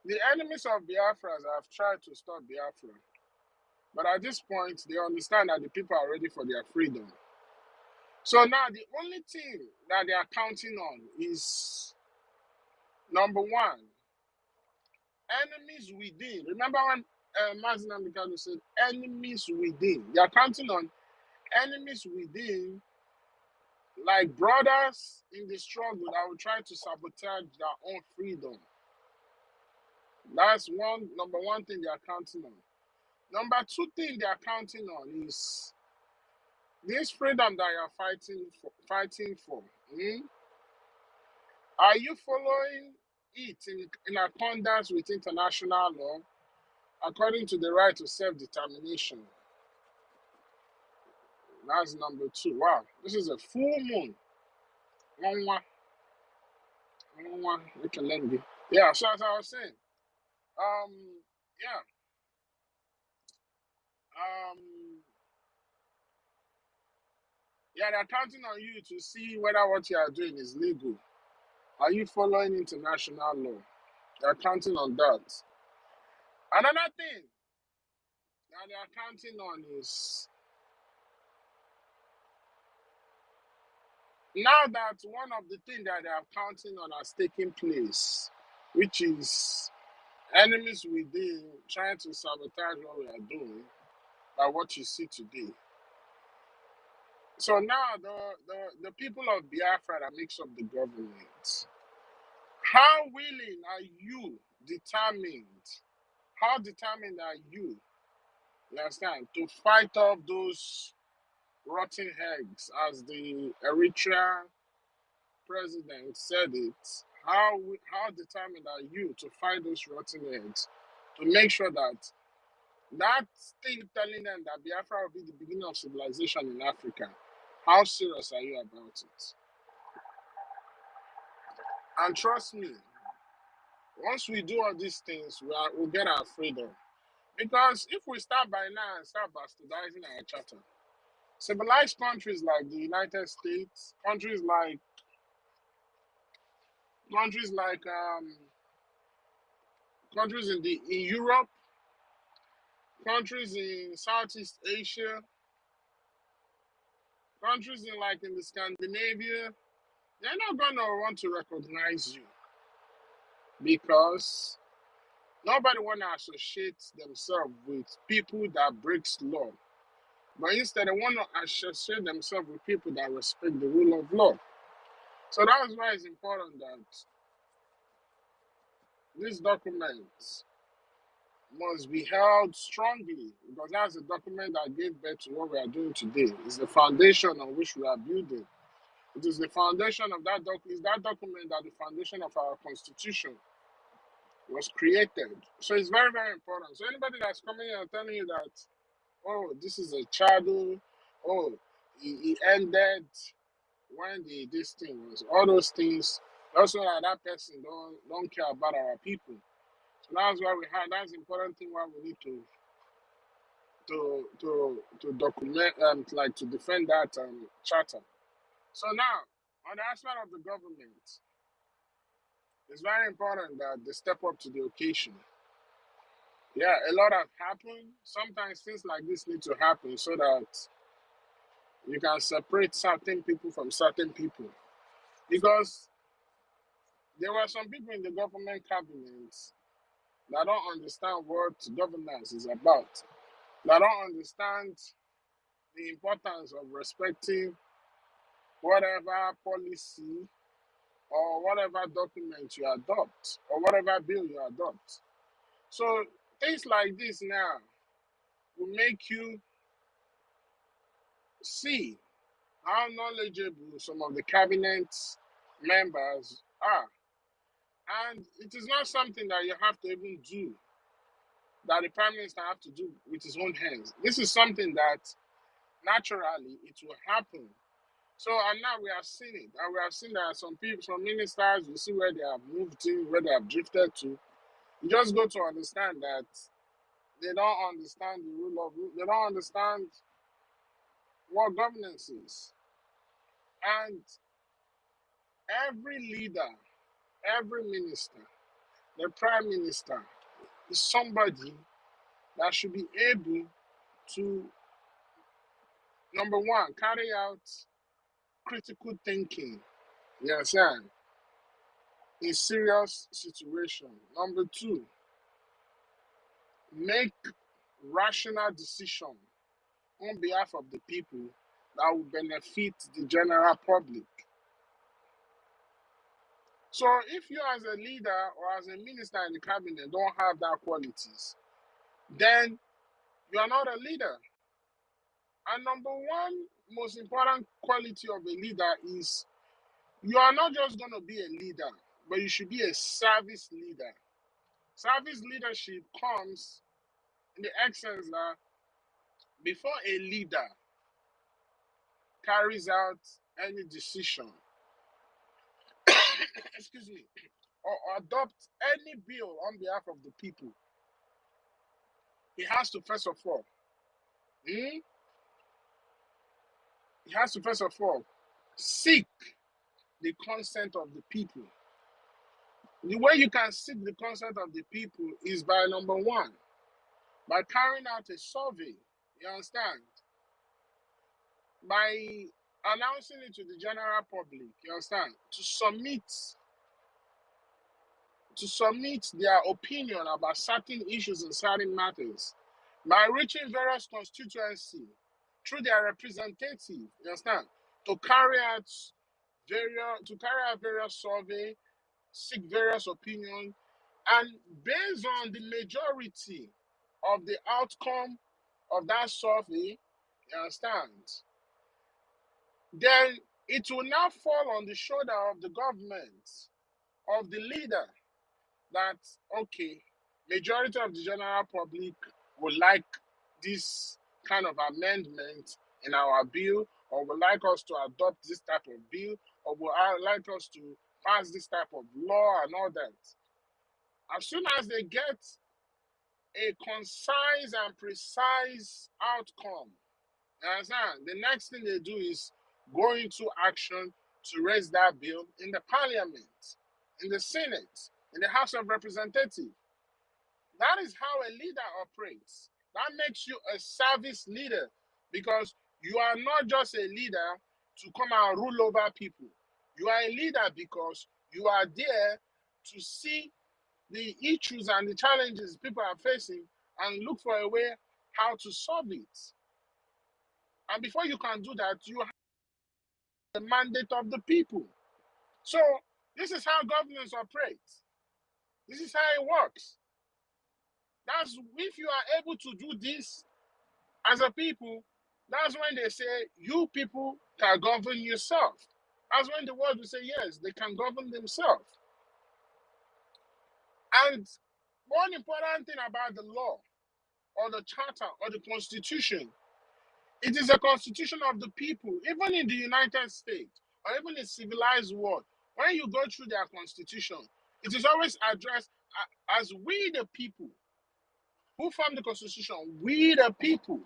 The enemies of Biafra have tried to stop Biafra. But at this point, they understand that the people are ready for their freedom. So now the only thing that they are counting on is, number one, enemies within. Remember when Mazi Nnamdi Kanu said enemies within? They are counting on enemies within like brothers in the struggle that will try to sabotage their own freedom. That's number one thing they are counting on. Number two thing they are counting on is this freedom that you are fighting for. Are you following it in accordance with international law, according to the right to self-determination? That's number two. Wow, this is a full moon. We can let it. Yeah, so as I was saying, yeah, yeah, they're counting on you to see whether what you are doing is legal. Are you following international law? They're counting on that. Another thing that they're counting on is now that one of the things that they are counting on has taken place, which is enemies within trying to sabotage what we are doing, by what you see today. So now the people of Biafra that makes up the government, how willing are you, how determined are you understand, to fight off those rotten eggs, as the Eritrea president said it? How determined are you to fight those rotten eggs, to make sure that thing telling them that Biafra will be the beginning of civilization in Africa, how serious are you about it? And trust me, once we do all these things, we'll get our freedom. Because if we start by now and start bastardizing our charter, civilized countries like the United States, countries in Europe, countries in Southeast Asia, countries in the Scandinavia, they're not gonna want to recognize you because nobody wanna associate themselves with people that breaks law. But instead, they want to associate themselves with people that respect the rule of law. So that's why it's important that this document must be held strongly, because that's the document that gave birth to what we are doing today. It's the foundation on which we are building. It is the foundation of that document. Is that document that the foundation of our constitution was created. So it's very, very important. So anybody that's coming here and telling you that, oh, this is a shadow, oh, he ended when this thing was, all those things, also that person don't care about our people. So that's why that's the important thing why we need to document like to defend that charter. So now, on the aspect of the government, it's very important that they step up to the occasion. Yeah, a lot has happened. Sometimes things like this need to happen so that you can separate certain people from certain people. Because there were some people in the government cabinet that don't understand what governance is about. That don't understand the importance of respecting whatever policy or whatever document you adopt or whatever bill you adopt. So things like this now will make you see how knowledgeable some of the cabinet members are. And it is not something that you have to even do, that the prime minister have to do with his own hands. This is something that naturally it will happen. So and now we have seen it, and we have seen that some people, some ministers, you see where they have moved in, where they have drifted to. You just go to understand that they don't understand the rule of law. They don't understand what governance is. And every leader, every minister, the prime minister is somebody that should be able to, number one, carry out critical thinking, you understand, in serious situation. Number two, make rational decision on behalf of the people that will benefit the general public. So if you as a leader or as a minister in the cabinet don't have that qualities, then you are not a leader. And number one most important quality of a leader is you are not just going to be a leader, but you should be a service leader. Service leadership comes in the essence that before a leader carries out any decision, excuse me, or adopt any bill on behalf of the people, he has to first of all, seek the consent of the people. The way you can seek the consent of the people is by number one, by carrying out a survey, you understand? By announcing it to the general public, you understand? To submit their opinion about certain issues and certain matters, by reaching various constituencies through their representative, you understand? To carry out various survey, seek various opinions, and based on the majority of the outcome of that survey, you understand, then it will now fall on the shoulder of the government, of the leader, that, okay, majority of the general public would like this kind of amendment in our bill, or would like us to adopt this type of bill, or would like us to pass this type of law and all that. As soon as they get a concise and precise outcome, the next thing they do is go into action to raise that bill in the parliament, in the Senate, in the House of Representatives. That is how a leader operates. That makes you a service leader, because you are not just a leader to come and rule over people. You are a leader because you are there to see the issues and the challenges people are facing and look for a way how to solve it. And before you can do that, you have the mandate of the people. So this is how governance operates. This is how it works. That's if you are able to do this as a people, that's when they say you people can govern yourself. That's when the world will say yes, they can govern themselves. And one important thing about the law or the charter or the constitution, it is a constitution of the people. Even in the United States or even in civilized world, when you go through their constitution, it is always addressed as we the people. Who formed the constitution? We the people.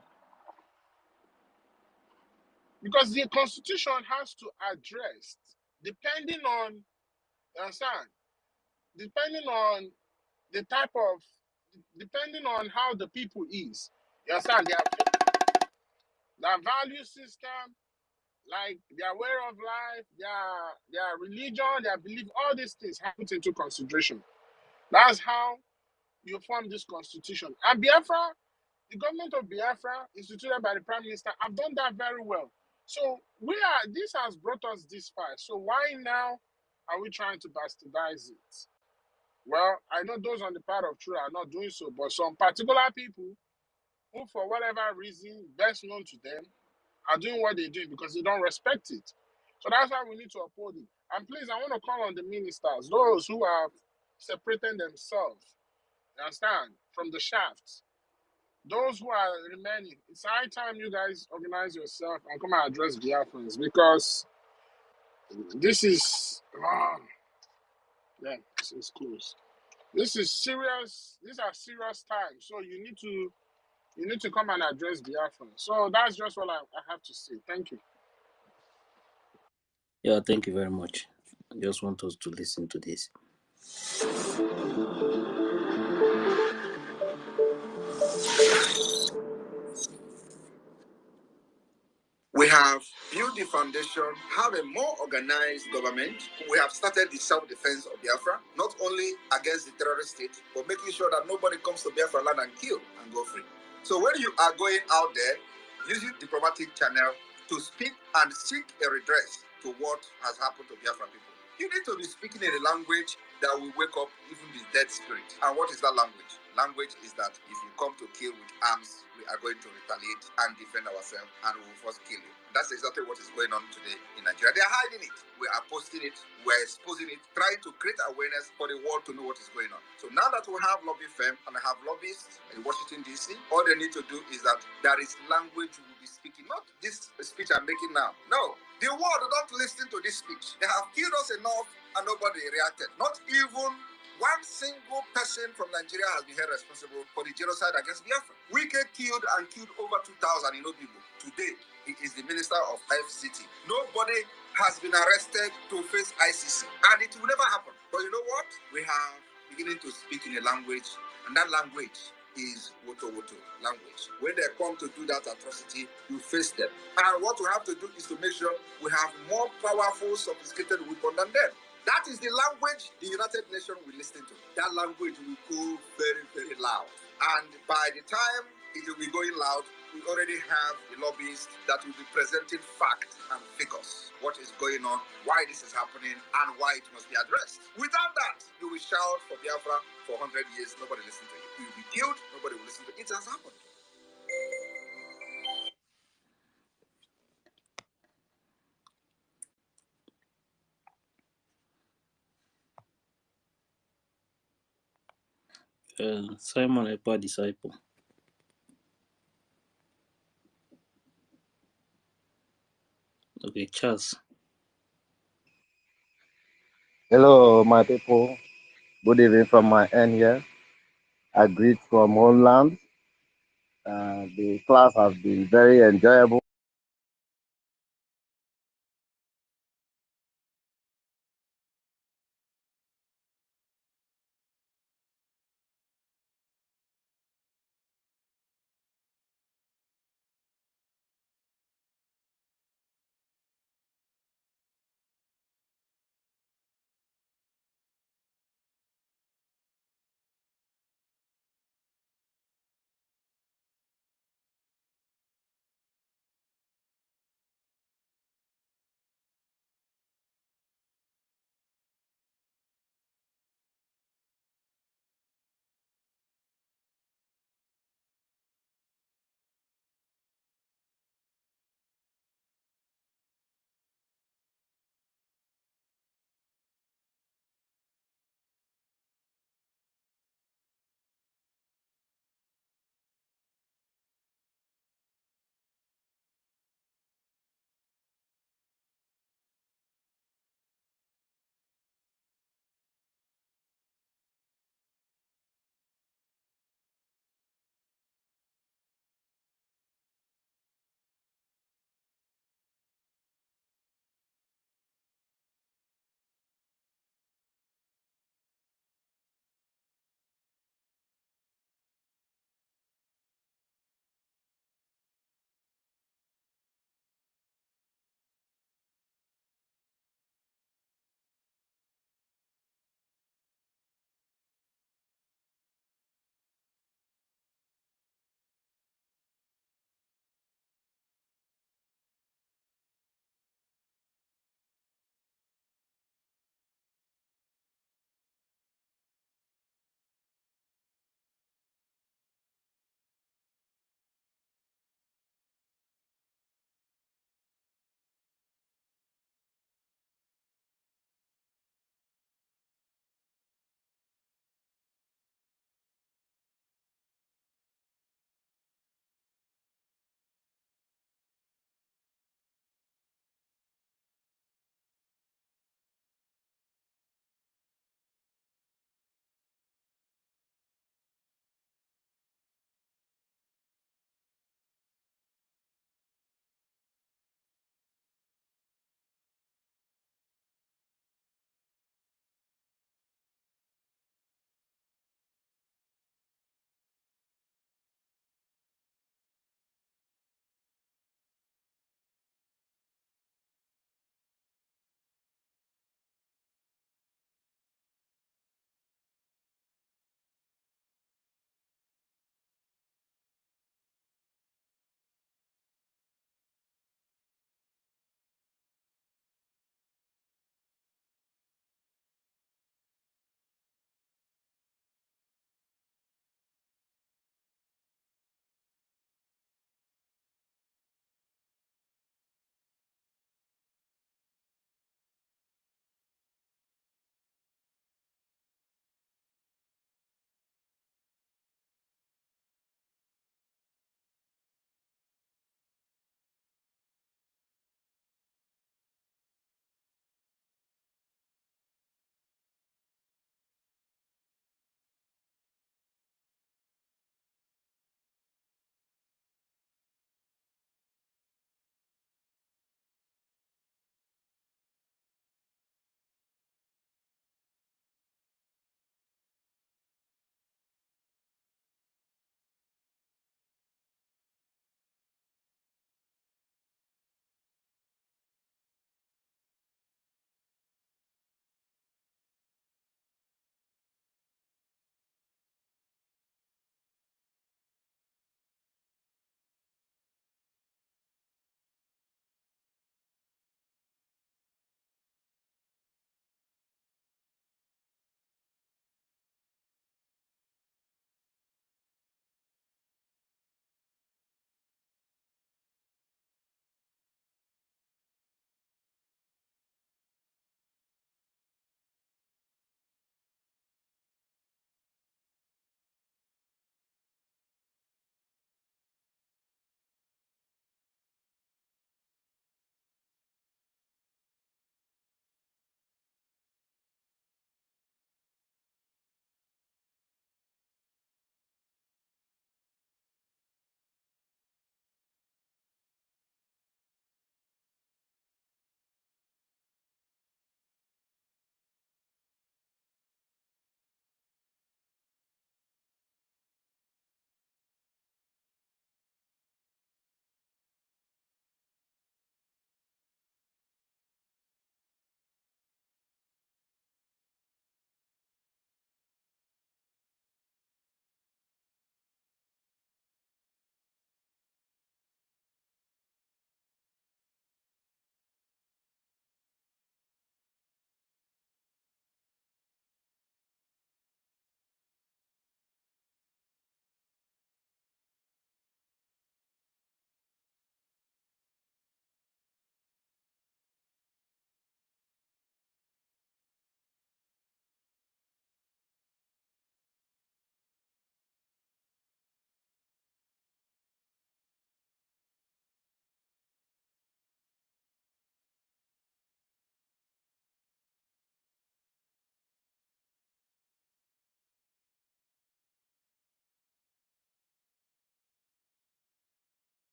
Because the constitution has to address, depending on, you understand, depending on the type of, depending on how the people is, you understand, their value system, like their way of life, their religion, their belief, all these things have put into consideration. That's how you form this constitution. And Biafra, the government of Biafra, instituted by the Prime Minister, have done that very well. So this has brought us this far. So why now are we trying to bastardize it? Well, I know those on the part of truth are not doing so, but some particular people who, for whatever reason, best known to them, are doing what they're doing because they don't respect it. So that's why we need to uphold it. And please, I want to call on the ministers, those who have separated themselves, you understand, from the shafts. Those who are remaining, it's high time you guys organize yourself and come and address Biafrans, because this is, it's close. This is serious. These are serious times. So you need to come and address Biafrans. So that's just what I have to say. Thank you. Yeah, thank you very much. I just want us to listen to this. We have built the foundation, have a more organized government. We have started the self-defense of Biafra, not only against the terrorist state, but making sure that nobody comes to Biafra land and kill and go free. So when you are going out there, using diplomatic channel, to speak and seek a redress to what has happened to Biafra people. You need to be speaking in a language that will wake up even the dead spirit. And what is that language? Language is that if you come to kill with arms, we are going to retaliate and defend ourselves, and we will first kill you. That's exactly what is going on today in Nigeria. They are hiding it. We are posting it. We are exposing it, trying to create awareness for the world to know what is going on. So now that we have lobby firm and have lobbyists in Washington, D.C., all they need to do is that there is language we will be speaking, not this speech I'm making now. No, the world don't listen to this speech. They have killed us enough and nobody reacted. Not even one single person from Nigeria has been held responsible for the genocide against Biafra. Wike killed over 2,000 in Obibo. Today, he is the minister of FCT. Nobody has been arrested to face ICC, and it will never happen. But you know what? We have beginning to speak in a language, and that language is Woto Woto language. When they come to do that atrocity, you face them. And what we have to do is to make sure we have more powerful, sophisticated weapons than them. That is the language the United Nations will listen to. That language will go very, very loud. And by the time it will be going loud, we already have the lobbyists that will be presenting facts and figures. What is going on, why this is happening, and why it must be addressed. Without that, you will shout for Biafra for 100 years, nobody listen to you. You will be killed, nobody will listen to you. It has happened. Simon Ekpa disciple. Okay, Charles. Hello, my people. Good evening from my end here. I greet from homeland. The class has been very enjoyable.